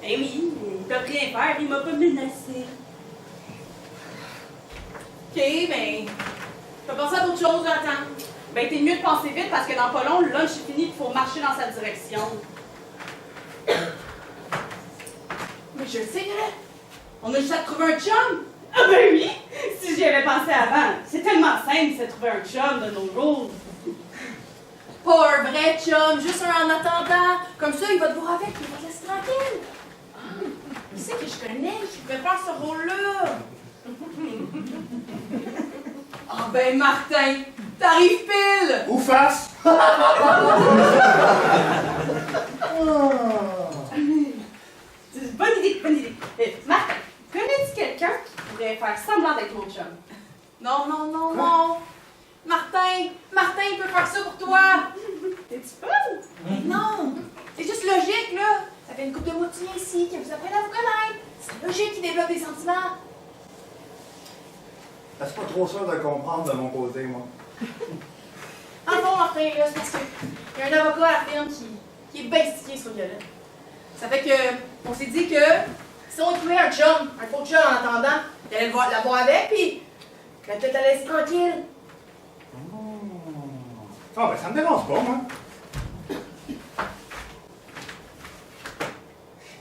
Eh oui, il peut rien faire, il m'a pas menacé. Ok, ben. T'as pensé à d'autres choses, là, attends. Ben, t'es mieux de penser vite parce que dans pas long, le lunch est fini, il faut marcher dans sa direction. Mais je le sais, là. On a juste à trouver un chum. Ah ben oui! Si j'y avais pensé avant, c'est tellement simple de trouver un chum de nos jours. Pas un vrai chum, juste un en attendant. Comme ça, il va te voir avec, il va te laisser tranquille. Qui c'est que je connais qui pourrait faire ce rôle-là? Ah ben, Martin, t'arrives pile! Ou face! Bonne idée, bonne idée. Martin, connais-tu quelqu'un qui pourrait faire semblant d'être mon chum? Non, non, non, non. Martin, il peut faire ça pour toi. T'es-tu fun? Mais non, c'est juste logique, là. Ça fait une couple de mois que tu viens ici, que vous apprenez à vous connaître. C'est logique qu'il développe des sentiments. Je suis pas trop sûr de comprendre de mon côté, moi. En fond, Martin, là, c'est parce qu'il y a un avocat à la firme qui est bien stické sur Violette. Ça fait que, on s'est dit que si on trouvait un chum, un faux chum en attendant, il allait la voir avec, puis qu'elle peut-être la laisser tranquille. Ah, ben ça me dérange pas, moi.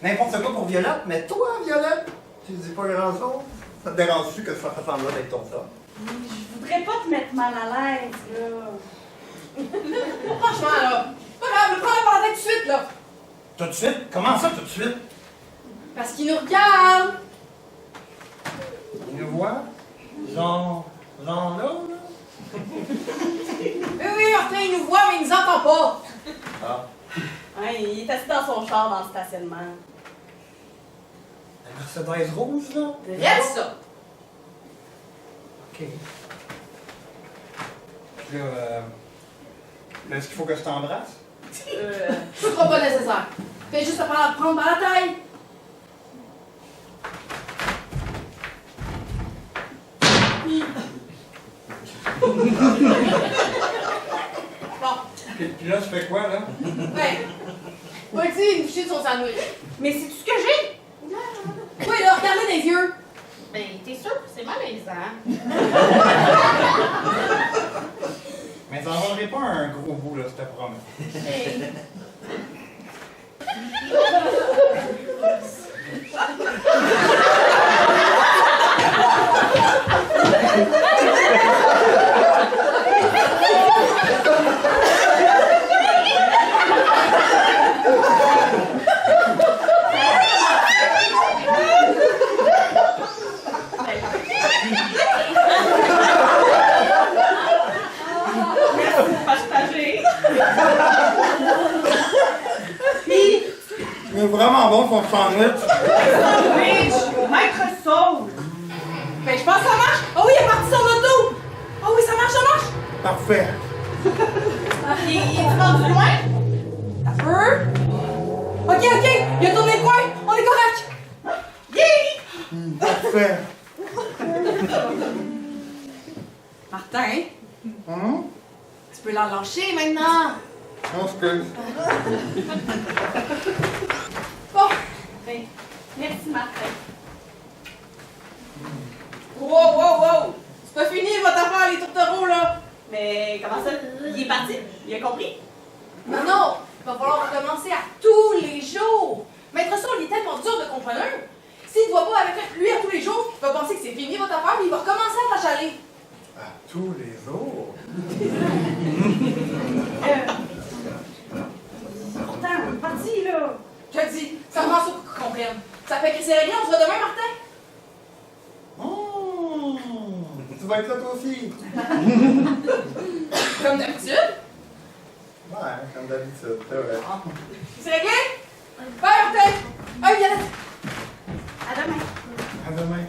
N'importe quoi pour Violette, mais toi, Violette, tu dis pas grand-chose. Ça te dérange-tu que tu fasses semblant d'être ton ça? Je voudrais pas te mettre mal à l'aise, là. Franchement, là, pas grave, prends-le par la tête tout de suite, là. Tout de suite? Comment ça, tout de suite? Parce qu'il nous regarde. Il nous voit? Genre là, là? Oui, Martin, il nous voit, mais il nous entend pas. Ah. Ouais, il est assis dans son char dans le stationnement. La Mercedes rouge, là? Reste ça. OK. Puis là, est-ce qu'il faut que je t'embrasse? Ce sera pas nécessaire. Fais juste te prendre par la taille. Bon, Puis là, tu fais quoi, là? ben, vas-y, une fichée de son sandwich. Mais c'est tout ce que j'ai? Oui, là, regarde-le dans les yeux. Ben, t'es sûr que c'est malaisant? Mais t'en vendrais pas un gros bout, là, je te promets. Hey. Merci de partager. C'est vraiment bon son sandwich. Sandwich! Maître Saul! Ben, je pense que ça marche. Oh oui, il est parti son auto. Oh oui, ça marche. Parfait. Il est rendu loin? Un peu. Ok, il a tourné le coin. On est correct. Yeah! Parfait. Martin, Hum? tu peux l'en lâcher maintenant. Non, excuse. Bon. Ben, merci Martin. Wow. C'est pas fini votre affaire, les tourtereaux, là. Mais comment ça? Il est parti? Il a compris? Non, il va falloir recommencer à tous les jours. Maître Saul, il est tellement dur de comprendre. S'il ne voit pas avec lui à tous les jours, il va penser que c'est fini votre affaire, puis il va recommencer à t'achaler. À tous les jours. Pourtant, on est parti, là. Je te dis, ça me rend sûr qu'ils comprennent. Ça fait que c'est réglé, on se voit demain, Martin. Oh, tu vas être là toi aussi. Comme d'habitude. Ouais, comme d'habitude, c'est vrai. C'est réglé? Bye, Martin. Bye, Violette. À demain. À demain.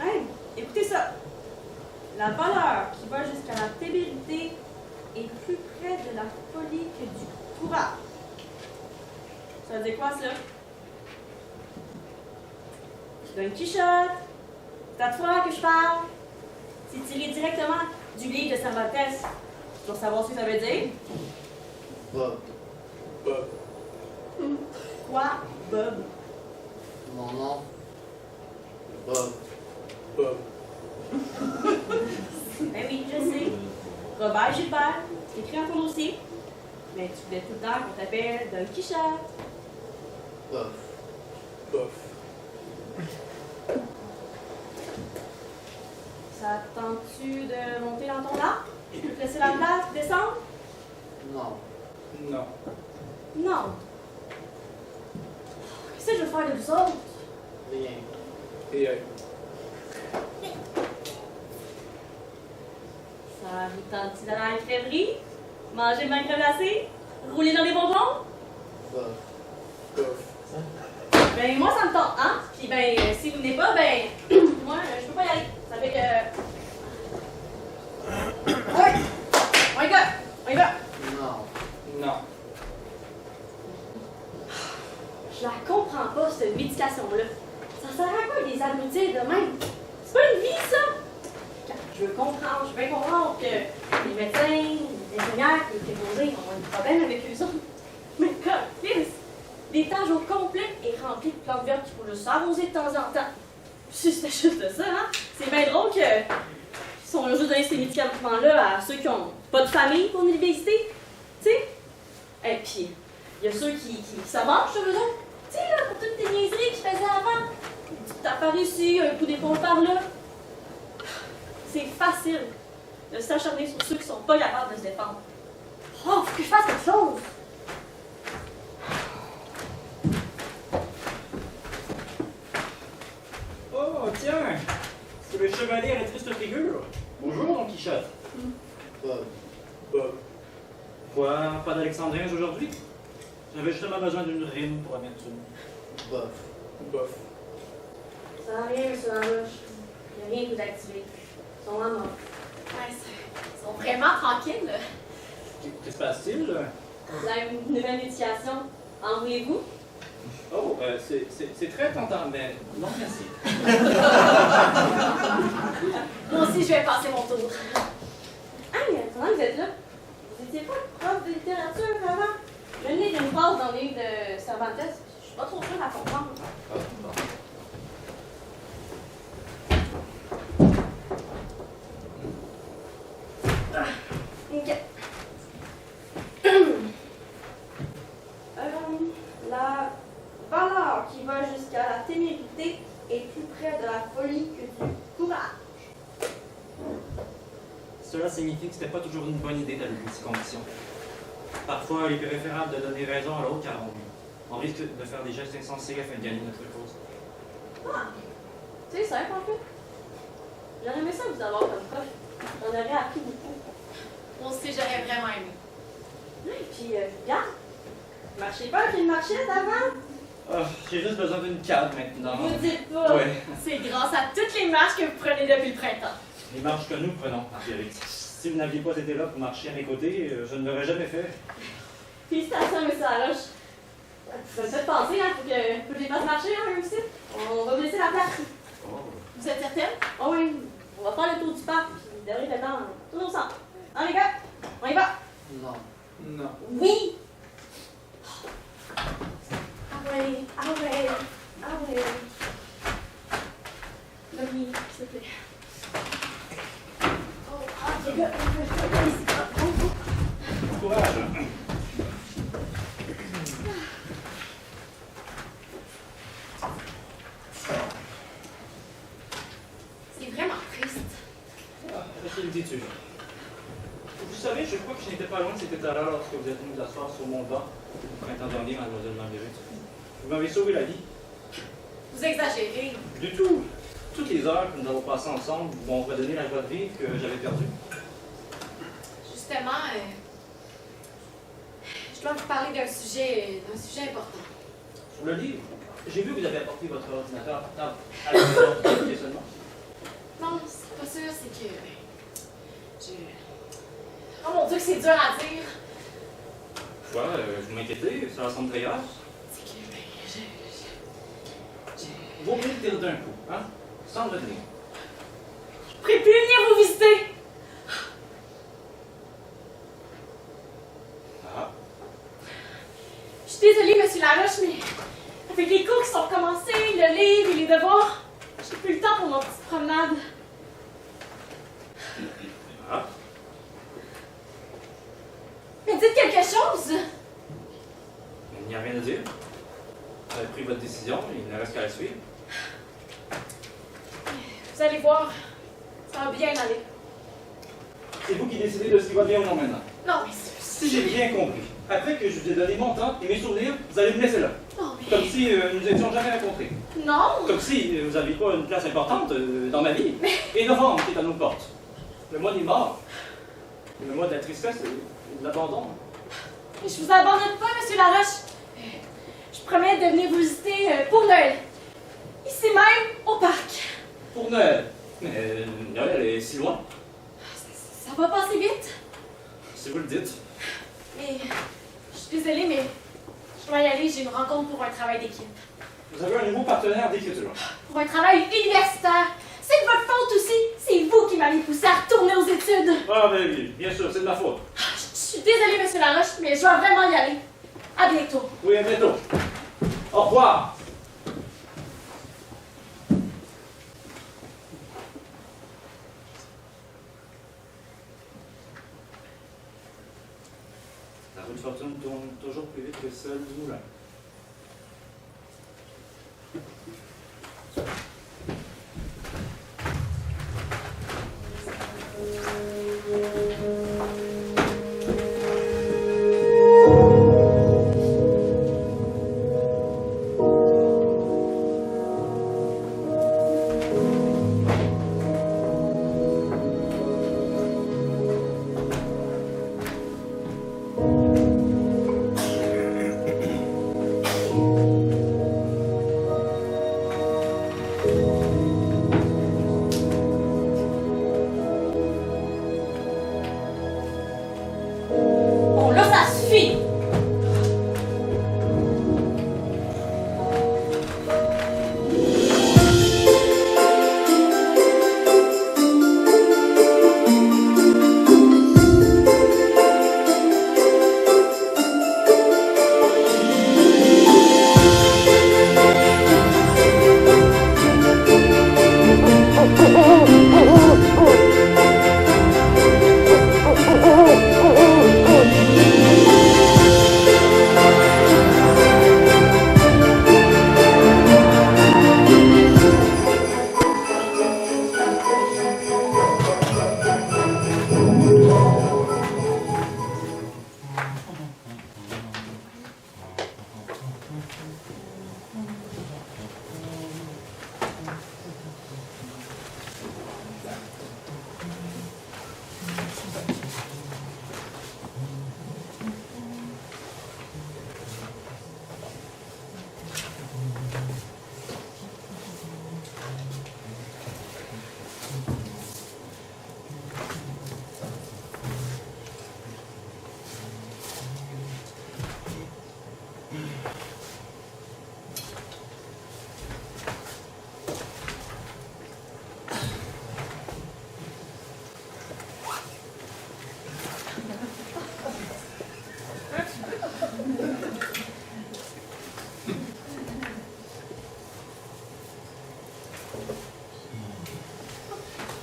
Hey, écoutez ça. La valeur qui va jusqu'à la témérité est plus près de la folie que du courage. Ça veut dire quoi, ça? C'est Don Quichotte. C'est à toi que je parle. C'est tiré directement du livre de Cervantes. Tu dois savoir ce que ça veut dire. Bob. Bob. Quoi, Bob? Mon nom. Bob. Bob. Ben oui, je sais. Robert Gilbert, c'est écrit en ton dossier. Mais tu voulais tout le temps qu'on t'appelle Don Quichotte. Bob. Bof. Ça te tente-tu de monter dans ton arbre? Je peux te laisser la place, descendre? Non. Non. Non. Qu'est-ce que je veux faire de vous autres? Rien. Et Ça vous tente-tu d'aller à la crèverie? Manger le maigre glacé? Rouler dans les bonbons? Bob. bof. Ben, moi, ça me tente, hein? Puis, ben, si vous venez pas, ben, moi, je peux pas y aller. Ça fait que. Ouais. On y va. On y va. Non. Non. Je la comprends pas, cette médication-là. Ça sert à quoi des abrutis de même? C'est pas une vie, ça! Je veux comprendre, je veux bien comprendre que les médecins, les ingénieurs, les technologies ont un problème avec eux autres. Mais comme, Chris, des tâches au complet et remplies de plantes vertes qu'il faut juste arroser de temps en temps. Si c'était juste ça, hein? C'est bien drôle que ils sont juste donné ces médicaments-là à ceux qui ont pas de famille pour venir les visiter. Tu sais? Et puis, il y a ceux qui ça marche, eux autres. Tu sais, là, pour toutes tes niaiseries qu'ils faisaient avant. Une petite tape par ici, un coup d'épaule par là. C'est facile de s'acharner sur ceux qui sont pas capables de se défendre. Oh, faut que je fasse quelque chose! le chevalier à la triste figure. Bonjour, Don Quichotte. Bob. Bob. Quoi, pas d'Alexandrins aujourd'hui? J'avais justement besoin d'une rime pour amertume. Bof. Bof. Ça va rien, monsieur Laroche. Il n'y a rien de vous activer. Ils sont à mort. Ouais, ils sont vraiment tranquilles. Qu'est-ce qui se passe-t-il? Vous avez une nouvelle médiation. En voulez-vous? Oh, c'est très tentant, mais non merci. Moi aussi, je vais passer mon tour. Ah, mais comment vous êtes là? Vous n'étiez pas prof de littérature avant? Je venais d'une phrase dans le livre de Cervantes. Je suis pas trop sûre à comprendre. Ah, bon. Ok. La valeur qui va jusqu'à la témérité est plus près de la folie que du courage. Cela signifie que c'était pas toujours une bonne idée d'aller dans ces conditions. Parfois, il est préférable de donner raison à l'autre car on risque de faire des gestes insensés afin de gagner notre cause. Ah, c'est simple en fait. J'aurais aimé ça vous avoir comme prof. J'en aurais appris beaucoup. Moi aussi, j'aurais vraiment aimé. Et puis, regarde. Marchez pas avec une marchette avant? Ah, j'ai juste besoin d'une canne maintenant. Vous dites pas. Ouais. C'est grâce à toutes les marches que vous prenez depuis le printemps. Les marches que nous prenons, Marguerite. Si vous n'aviez pas été là pour marcher à mes côtés, je ne l'aurais jamais fait. Félicitations, monsieur Laroche. Ça me fait penser, hein, faut que je les fasse marcher, hein, eux aussi. On va vous laisser la place. Oh. Vous êtes certaine? Ah oui. On va faire le tour du parc, puis derrière le temps, tous ensemble. Hein, les gars? On y va? Non. Non. Oui! Ah ouais, ah ouais, ah ouais. Mamie, s'il te plaît. Oh, ah, les gars, Courage! c'est vraiment triste. Ah, que me dis-tu? Vous savez, je crois que je n'étais pas loin de cet état-là lorsque vous êtes venu vous asseoir sur mon banc au printemps dernier, mademoiselle Marguerite. Vous m'avez sauvé la vie. Vous exagérez. Du tout. Toutes les heures que nous avons passées ensemble vont redonner la joie de vivre que j'avais perdue. Justement, je dois vous parler d'un sujet important. Sur le livre, j'ai vu que vous avez apporté votre ordinateur portable à la maison seulement. Non, c'est pas sûr, c'est que... Oh mon Dieu, que c'est dur à dire. Quoi, vous m'inquiétez, ça ressemble très grave. C'est que... Vaut mieux le dire d'un coup, hein? Sans le retenir. Je pourrais plus venir vous visiter. Ah, Je suis désolée, monsieur Laroche, mais avec les cours qui sont recommencés, le livre et les devoirs, j'ai plus le temps pour mon petite promenade. ah. Mais dites quelque chose! Il n'y a rien à dire. Vous avez pris votre décision, il ne reste qu'à la suivre. Vous allez voir, ça va bien aller. C'est vous qui décidez de ce qui va bien ou non maintenant. Non, mais Si j'ai bien compris, après que je vous ai donné mon temps et mes souvenirs, vous allez me laisser là. Non, mais... Comme si nous n'étions jamais rencontrés. Non! Comme si vous n'aviez pas une place importante dans ma vie. Et novembre qui est à nos portes. Le mois des morts. Le mois de la tristesse et de l'abandon. Mais je vous abandonne pas, monsieur Laroche. Je promets de venir vous visiter pour Noël. Ici même, au parc. Pour Noël. Mais Noël est si loin. Ça va passer vite. Si vous le dites. Mais je suis désolée, mais je dois y aller. J'ai une rencontre pour un travail d'équipe. Vous avez un nouveau partenaire d'écriture. Pour un travail universitaire. C'est de votre faute aussi. C'est vous qui m'avez poussé à retourner aux études. Ah, ben oui, bien sûr, c'est de ma faute. Je suis désolée, monsieur Laroche, mais je dois vraiment y aller. À bientôt. Oui, à bientôt. Au revoir. La roue de fortune tourne toujours plus vite que celle du moulin.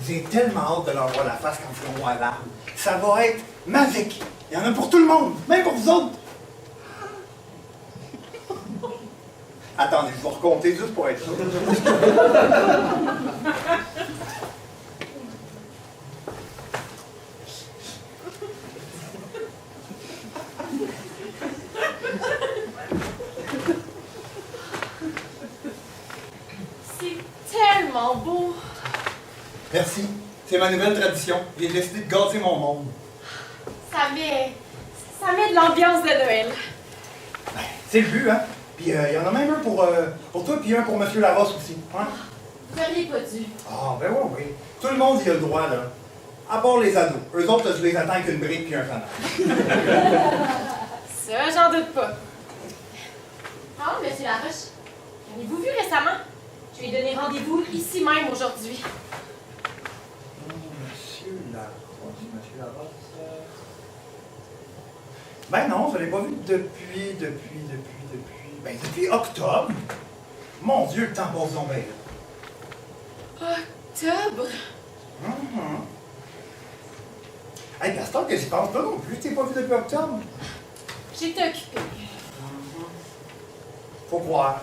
J'ai tellement hâte de leur voir la face quand ils vont voir l'arbre. Ça va être magique. Il y en a pour tout le monde, même pour vous autres. Attendez, je vais recompter juste pour être sûr. C'est tellement beau. Merci. C'est ma nouvelle tradition. J'ai décidé de gâter mon monde. Ça met de l'ambiance de Noël. Ben, c'est le but, hein? Puis il y en a même un pour toi, puis un pour M. Larosse aussi. Hein? Vous n'auriez pas dû. Ah, ben oui, oui. Tout le monde y a le droit, là. À part les ados. Eux autres, je les attends avec une brique puis un fanal. Ça, j'en doute pas. Ah, Monsieur Laroche, avez-vous vu récemment? Je lui ai donné rendez-vous ici même aujourd'hui. Monsieur Larosse. Ben non, je ne l'ai pas vu depuis. Ben, depuis octobre. Mon Dieu, le temps passe donc bien. Octobre? Hey, puis à ce temps que j'y pense pas non plus, tu t'es pas vu depuis octobre? J'étais occupée. Faut croire.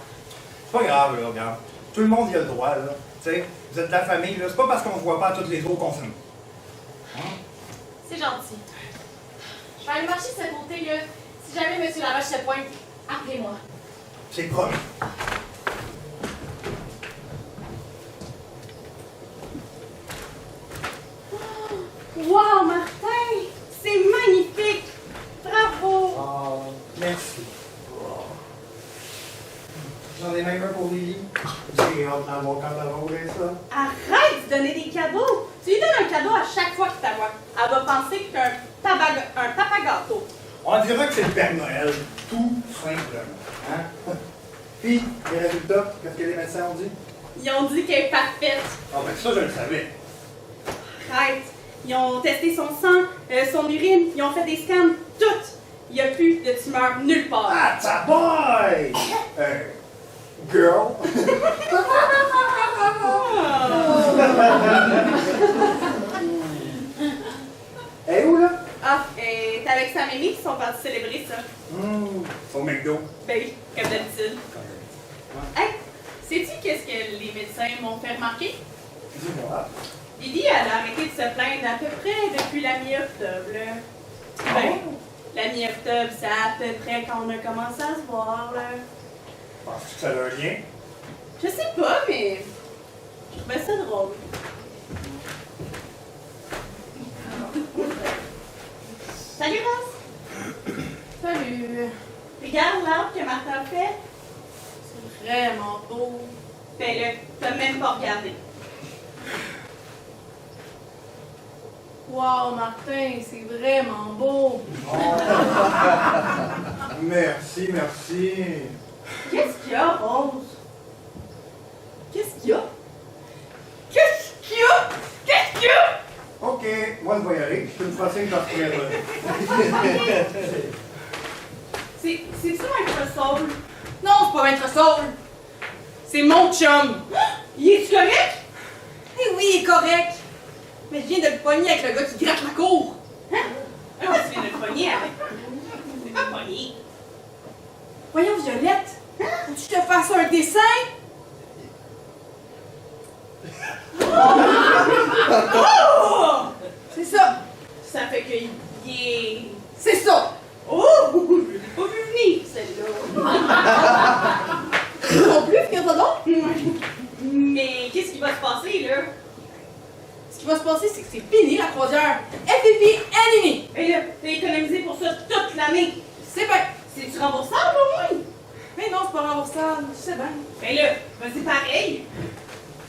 C'est pas grave, là, regarde. Tout le monde y a le droit, là. Tu sais, vous êtes de la famille, là. C'est pas parce qu'on se voit pas à tous les jours qu'on s'aime. C'est gentil. Je vais aller marcher de ce côté, là. Si jamais Monsieur Laroche se pointe, appelez-moi. C'est promis. Wow, Martin! C'est magnifique! Bravo! Ah, merci. J'en ai même un pour Lily. J'ai hâte d'avoir quand elle va ouvrir ça. Arrête de donner des cadeaux! Tu lui donnes un cadeau à chaque fois qu'il t'avoit. Elle va penser que t'es un papa gâteau. On dirait que c'est le Père Noël. Tout simplement. Hein? Puis, les résultats, qu'est-ce que les médecins ont dit? Ils ont dit qu'elle est parfaite. Ah, ben ça, je le savais. Arrête! Ils ont testé son sang, son urine, ils ont fait des scans, tout! Il n'y a plus de tumeur nulle part. Ah, ta boy! Girl! Elle est où, là? Ah, t'es avec sa mémie qui sont partis célébrer ça. Au McDo. Ben oui, comme d'habitude. Hey, sais-tu qu'est-ce que les médecins m'ont fait remarquer? Dis-moi. Lily, elle a arrêté de se plaindre à peu près depuis la mi-octobre. Là. Ben, la mi-octobre, c'est à peu près quand on a commencé à se voir. Là. Penses-tu que ça a un lien? Je sais pas, mais je trouvais ça drôle. Salut, Rose! Salut. Regarde l'arbre que Martha a fait. C'est vraiment beau. Ben là, t'as même pas regardé. Wow, Martin, c'est vraiment beau. Merci, merci. Qu'est-ce qu'il y a, Rose? Qu'est-ce qu'il y a? Qu'est-ce qu'il y a? Qu'est-ce qu'il y a? OK, moi, je vais y aller. Je peux me passer une partie là. C'est-tu Maître Saul? Non, c'est pas Maître Saul. C'est mon chum. Il est-tu correct? Eh oui, il est correct. Mais je viens de le pogner avec le gars qui gratte ma cour. Ah, tu viens de le pogner avec. Tu viens de le pogner. Voyons, Violette. Faut-tu que je te fasse un dessin? Oh! C'est ça. Ça fait qu'il est... C'est ça. Oh! Je l'ai pas vu venir, celle-là. Non plus, regarde donc. Mais qu'est-ce qui va se passer, là? Ce qui va se passer, c'est que c'est fini la croisière. FFP Anime. Et là, t'as économisé pour ça toute l'année. C'est bien. C'est-tu remboursable, au moins? Mais non, c'est pas remboursable. Tu sais bien. Ben là, vas-y pareil.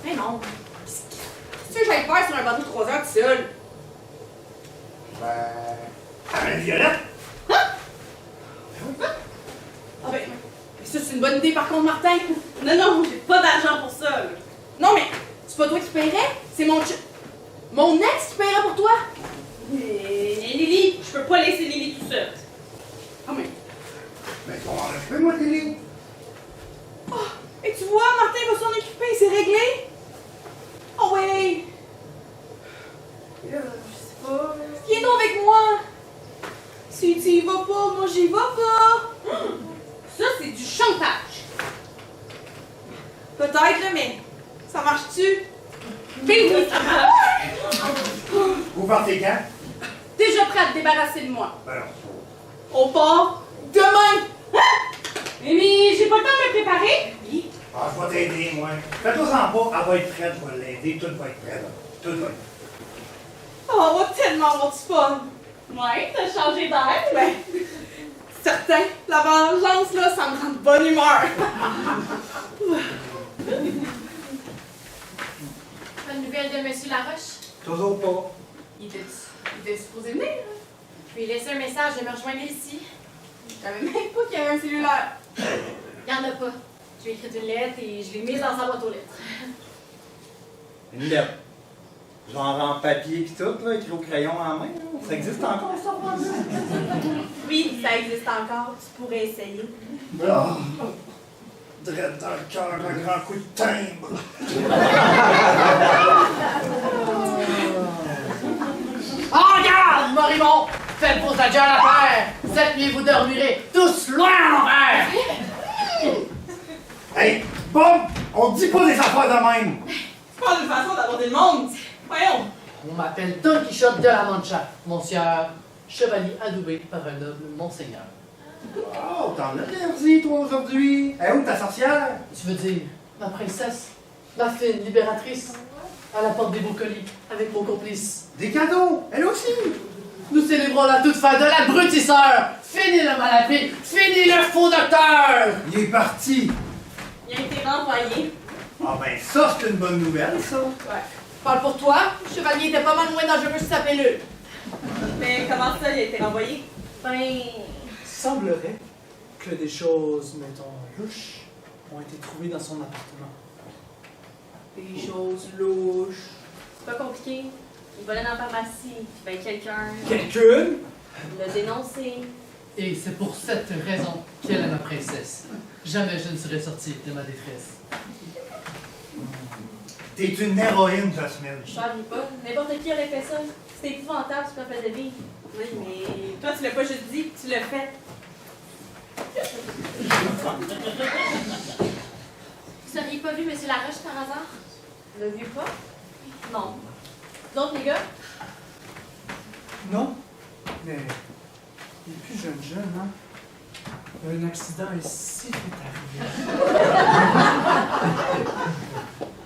Mais non. Qu'est-ce que j'aille faire sur un bateau de 3 heures tout seul? Ben, Violette! Ah ben, ça c'est une bonne idée par contre, Martin. Non, non, j'ai pas d'argent pour ça, là. Non mais, c'est pas toi qui paierais, c'est mon mon ex qui paierait pour toi. Mais Lily, je peux pas laisser Lily tout seul. Ah mais, Mais on en occuper, moi, Lily. et tu vois, Martin va s'en occuper, c'est réglé. Oh oui. pas, moi j'y vais pas. Ça, c'est du chantage. Peut-être, là, mais ça marche-tu? Ben oui, ça marche. Vous partez quand? Déjà prêt à te débarrasser de moi. Ben non. On part demain. Mais j'ai pas le temps de me préparer. Oui. Ah, je vais t'aider, moi. Fais-toi-en pas, elle va être prête, je vais l'aider, tout va être prêt, là. Tout va être Oh, on va tellement avoir du fun. Ouais, t'as changé d'air. Ben, certain. La vengeance, là, ça me rend de bonne humeur. Bonne nouvelle de Monsieur Laroche. Toujours pas. Il était supposé venir, hein? Je lui ai laissé un message de me rejoindre ici. Je savais même pas qu'il y avait un cellulaire. Il n'y en a pas. Je lui ai écrit une lettre et je l'ai mise dans sa boîte aux lettres. Une lettre. Genre en papier pis tout, là, écrit au crayon en main. Là. Ça existe encore, ça, François? Oui, ça existe encore. Tu pourrais essayer. Ah! Drette dans le cœur, un grand coup de timbre. Oh, regarde, Morimont! Faites vos adieux à la terre! Cette nuit, vous dormirez tous loin en enfer! Hey, Bob! On dit pas des affaires de même! C'est pas une façon d'aborder le monde. Voyons. On m'appelle Don Quichotte de la Mancha, monsieur chevalier adoubé par un noble monseigneur. Oh, t'en as perdu, toi, aujourd'hui! Eh, où ta sorcière? Tu veux dire, ma princesse, ma fine libératrice, à la porte des beaux colis, avec mon complice. Des cadeaux! Elle aussi! Nous célébrons la toute fin de l'abrutisseur! Fini le malapris! Fini le faux docteur! Il est parti! Il a été renvoyé. Ah ben ça, c'est une bonne nouvelle, ça! Ouais. Parle pour toi, le chevalier était pas mal moins dangereux sur sa pellule. Mais comment ça, il a été renvoyé? Ben, Il semblerait que des choses, mettons, louches, ont été trouvées dans son appartement. Des choses louches. c'est pas compliqué. Il volait dans la pharmacie, puis ben quelqu'un Quelqu'une? l'a dénoncé. Et c'est pour cette raison qu'elle est ma princesse. Jamais je ne serais sortie de ma détresse. T'es une héroïne, Jasmine. Je t'en pas. N'importe qui aurait fait ça. C'était épouvantable ce qu'on fait de vivre. Oui, mais toi, tu l'as pas juste dit, tu l'as fait. Vous n'auriez pas vu M. Laroche par hasard? Tu l'as vu pas? Non. Vous autres, les gars? Non, mais il est plus jeune, hein? Un accident ici est arrivé.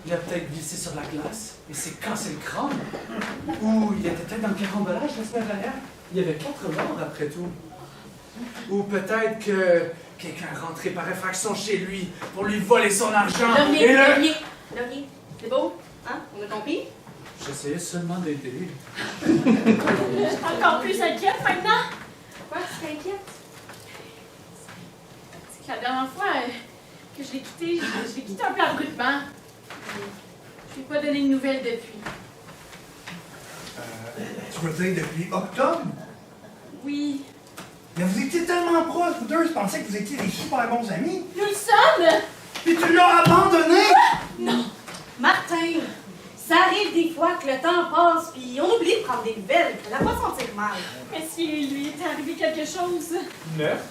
Il a peut-être glissé sur la glace et s'est cassé le crâne. Ou il était peut-être dans le carambolage la semaine dernière. Il y avait 4 morts après tout. Ou peut-être que quelqu'un est rentré par effraction chez lui pour lui voler son argent. Laurier, c'est beau? Hein? On a compris? J'essayais seulement d'aider. Je suis encore plus inquiète maintenant. Pourquoi tu serais inquiète? C'est que la dernière fois que je l'ai quitté, je l'ai quitté un peu abruptement. Je lui ai pas donné de nouvelles depuis. Tu veux dire depuis octobre? Oui. Mais vous étiez tellement proches, vous deux, je pensais que vous étiez des super bons amis. Nous le sommes! Puis tu l'as abandonné! Non! Martin! Ça arrive des fois que le temps passe, puis on oublie de prendre des nouvelles. Elle n'a pas sentir mal. Mais si lui est arrivé quelque chose, Meurtre?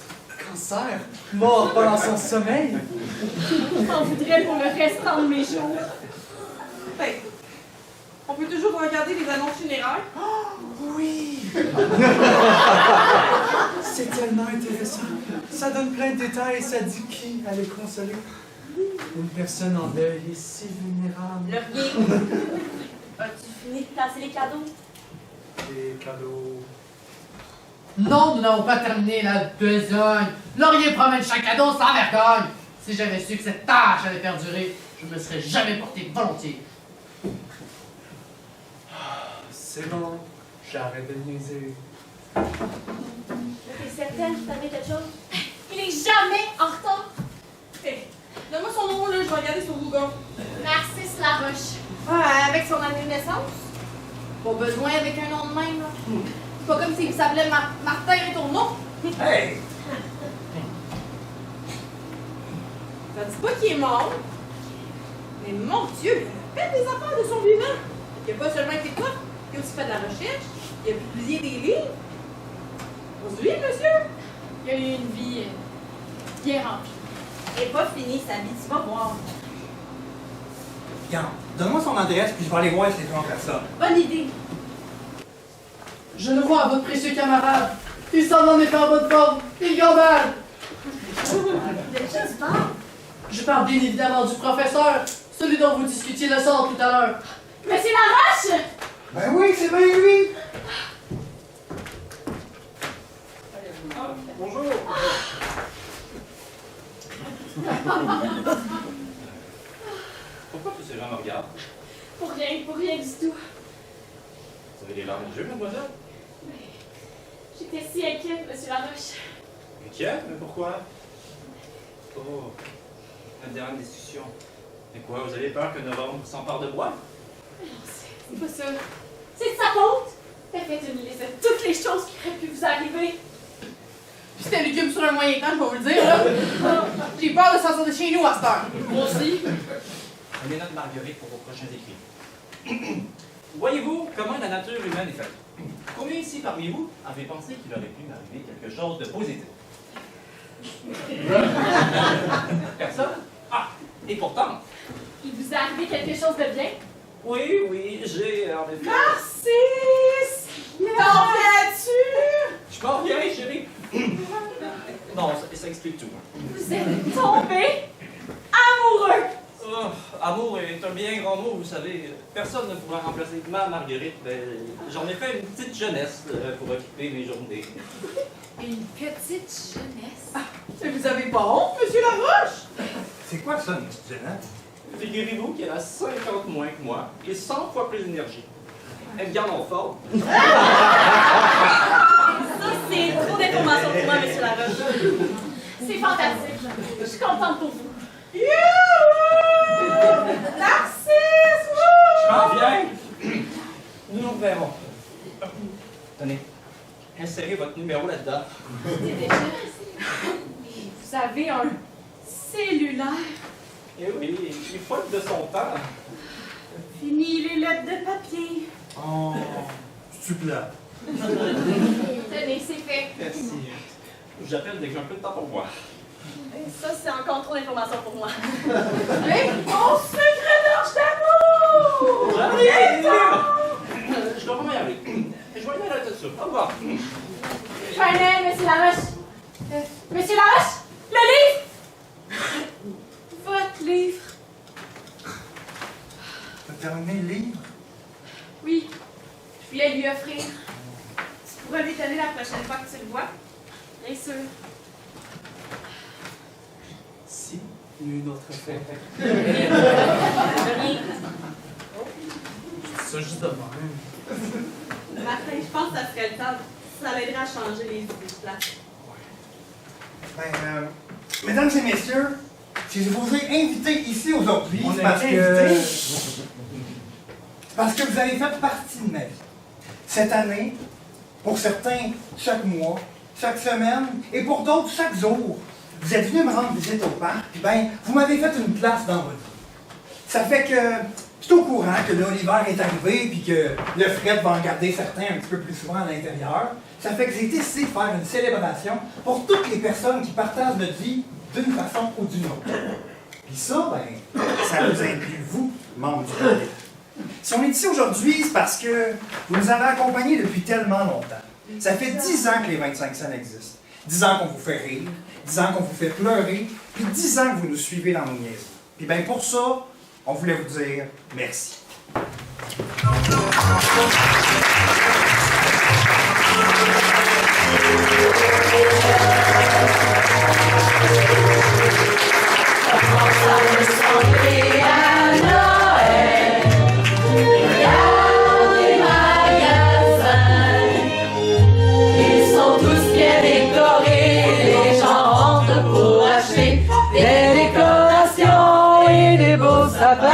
Cancer? Mort pendant son sommeil? j'en voudrais pour le restant de mes jours. Ben, on peut toujours regarder les annonces funéraires. Oui! C'est tellement intéressant. Ça donne plein de détails, ça dit qui allait consoler. Une personne en deuil est si vulnérable. Laurier, as-tu fini de placer les cadeaux? Des cadeaux. Non, nous n'avons pas terminé la besogne. Laurier promène chaque cadeau sans vergogne. Si j'avais su que cette tâche allait perdurer, je me serais jamais porté volontiers. C'est bon, j'arrête de niaiser. T'es certaine que t'avais quelque chose? Il est jamais en retard. Hey, donne-moi son nom, là, je vais regarder sur Google. Narcisse Laroche. Avec son année de naissance? Pas besoin avec un nom de même, là. C'est pas comme s'il s'appelait Martin Retourneau. Hey! Ça dit pas qu'il est mort. Mais mon Dieu, il a fait des affaires de son vivant. Il a pas seulement été prof, il a aussi fait de la recherche. Il a publié des livres. Aujourd'hui, monsieur? eu une vie bien remplie. Et pas fini sa vie, tu vas voir. Regarde, donne-moi son adresse, puis je vais aller voir si les gens faire ça. Bonne idée. Je le vois, votre précieux camarade. Il semble en étant en bonne forme. Il gambade. De qui tu parles? Je parle bien évidemment du professeur, celui dont vous discutiez le sort tout à l'heure. Monsieur Laroche! Ben oui, c'est bien lui! Bonjour. Pourquoi tous ces gens me regardent? Pour rien du tout. Vous avez les larmes aux yeux, mademoiselle? J'étais si inquiète, Monsieur Laroche. Inquiète? Mais pourquoi? Oh, la dernière discussion. Mais quoi, vous avez peur que Novembre s'empare de moi? C'est pas ça. C'est de sa faute! T'as fait une liste de toutes les choses qui auraient pu vous arriver. Puis c'était lugubre sur un moyen temps, je vais vous le dire, là. J'ai peur de sortir de chez nous à cette heure. Moi aussi. On est notre Marguerite pour vos prochains écrits. Voyez-vous comment la nature humaine est faite? Combien ici parmi vous avez pensé qu'il aurait pu m'arriver quelque chose de positif? Personne? Ah! Et pourtant, Il vous est arrivé quelque chose de bien? oui, j'ai en effet... Narcisse! T'en viens-tu? Je m'en reviens, chérie. Non, ça explique tout. Vous êtes tombé amoureux! Oh, amour est un bien grand mot, vous savez. Personne ne pourra remplacer ma Marguerite. Ben, j'en ai fait une petite jeunesse pour occuper mes journées. Une petite jeunesse. Mais vous avez pas honte, Monsieur Laroche? C'est quoi ça, une petite jeunesse? Figurez-vous qu'elle a 50 moins que moi et 100 fois plus d'énergie. Elle garde en forme. Ça, c'est trop d'informations pour moi, Monsieur Laroche. C'est fantastique. Je suis contente pour vous. Narcisse! Je m'en viens. Nous nous verrons. Tenez, insérez votre numéro là-dedans. Vous avez un cellulaire. Eh oui, il faut être de son temps. Fini les lettres de papier. Oh, tu plate. Tenez, c'est fait. Merci. J'appelle dès que j'ai un peu de temps pour moi. Ça, c'est encore trop d'informations pour moi. Mais mon secret d'orge d'amour! J'arrive! Je dois vraiment y aller. Je vais y aller tout de suite. Au revoir. Prenez, Monsieur Laroche. Monsieur Laroche, le livre! Votre livre. T'as terminé le livre? Oui, je voulais lui offrir. Tu pourras lui donner la prochaine fois que tu le vois. Bien sûr. Si, il y a une autre affaire. Rien. Ça juste de même. Martin, je pense que ça serait le temps. Ça l'aiderait à changer les idées de place. Ben, mesdames et messieurs, si je vous ai invité ici aujourd'hui, On c'est a parce été que... invités. Parce que vous avez fait partie de ma vie. Cette année, pour certains, chaque mois, chaque semaine, et pour d'autres, chaque jour. Vous êtes venus me rendre visite au parc, puis ben, vous m'avez fait une place dans votre vie. Ça fait que je suis au courant que là, l'hiver est arrivé, puis que le fret va en garder certains un petit peu plus souvent à l'intérieur. Ça fait que j'ai décidé de faire une célébration pour toutes les personnes qui partagent notre vie d'une façon ou d'une autre. Puis ça, ben, ça vous inclut, vous, membres du public. Si on est ici aujourd'hui, c'est parce que vous nous avez accompagnés depuis tellement longtemps. Ça fait 10 ans que les 25 cents existent. 10 ans qu'on vous fait rire, 10 ans qu'on vous fait pleurer, puis 10 ans que vous nous suivez dans nos niaiseries. Puis bien pour ça, on voulait vous dire merci. Ils sont tous bien décorés, les gens rentrent pour acheter des décorations et des beaux sapins.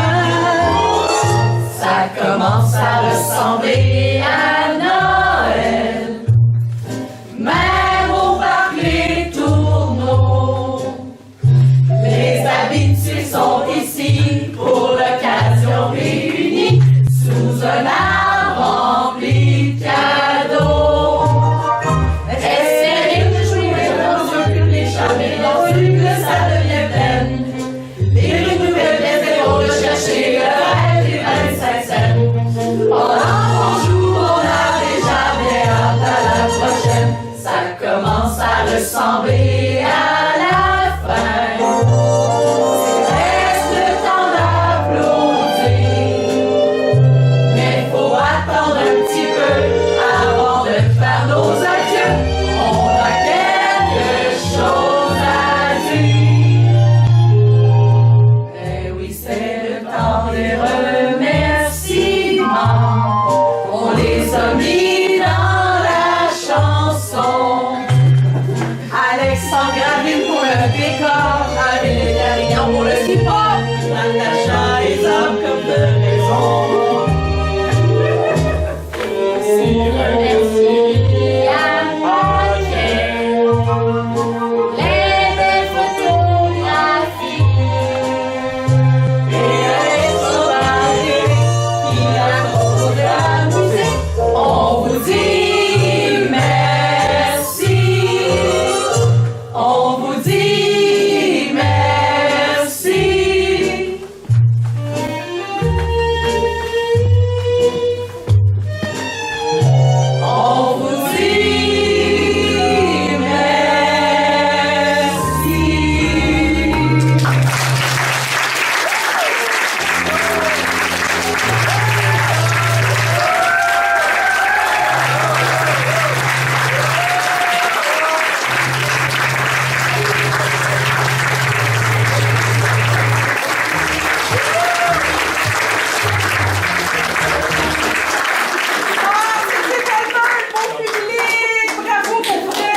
Ça commence à ressembler à Noël, même au parc les tourneaux. Les habitués sont ici pour l'occasion réunis sous un arbre rempli de cadeaux. Essayez de jouer dans ressembler à la fin. Reste le temps d'applaudir, mais faut attendre un petit peu avant de faire nos adieux. On a quelque chose à dire. Eh oui, c'est le temps des remerciements. On les a mis dans la chanson. Alexandre Gravine pour le décor, Amélie Carignan pour le support, Natacha et Zab comme de raison. Merci à Paquet, les photographies. Et Alexandre qui a composé la musique, on vous dit merci. On vous dit merci. On vous dit merci. Ah, c'était tellement un beau public! Bravo pour vrai!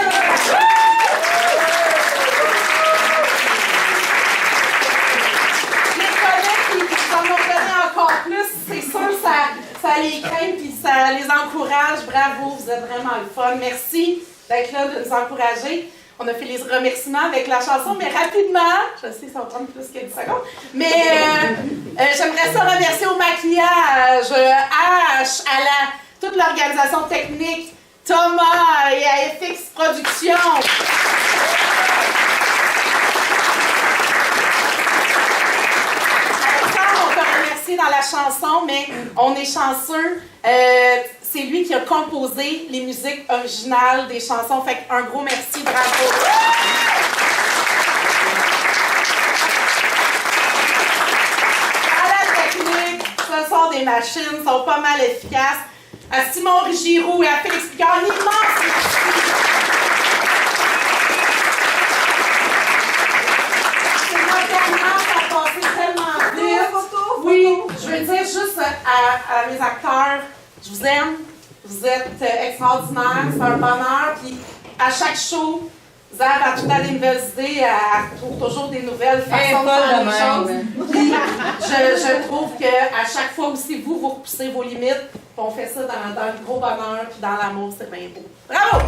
Je les connais puis ils en ont donné encore plus. C'est sûr, ça les craint puis ça les encourage. Bravo, vous êtes vraiment le fun. Merci d'être là, de nous encourager. On a fait les remerciements avec la chanson, mais rapidement, je sais, ça va prendre plus que 10 secondes, mais j'aimerais ça remercier au maquillage, H, à toute l'organisation technique, Thomas et à FX Productions. Alexandre, on peut remercier dans la chanson, mais on est chanceux. C'est lui qui a composé les musiques originales des chansons. Fait un gros merci, bravo. À la technique, ce sont des machines, sont pas mal efficaces. À Simon Rigiroux et à Félix Picard, un immense merci. C'est tellement, ça a passé tellement vite. Oui, je veux dire juste à mes acteurs, je vous aime, vous êtes extraordinaires, c'est un bonheur. Puis à chaque show, Zab a tout le temps des nouvelles idées, elle trouve toujours des nouvelles façons de faire les choses. Puis je trouve qu'à chaque fois aussi, vous repoussez vos limites. Puis on fait ça dans le gros bonheur, puis dans l'amour, c'est bien beau. Bravo!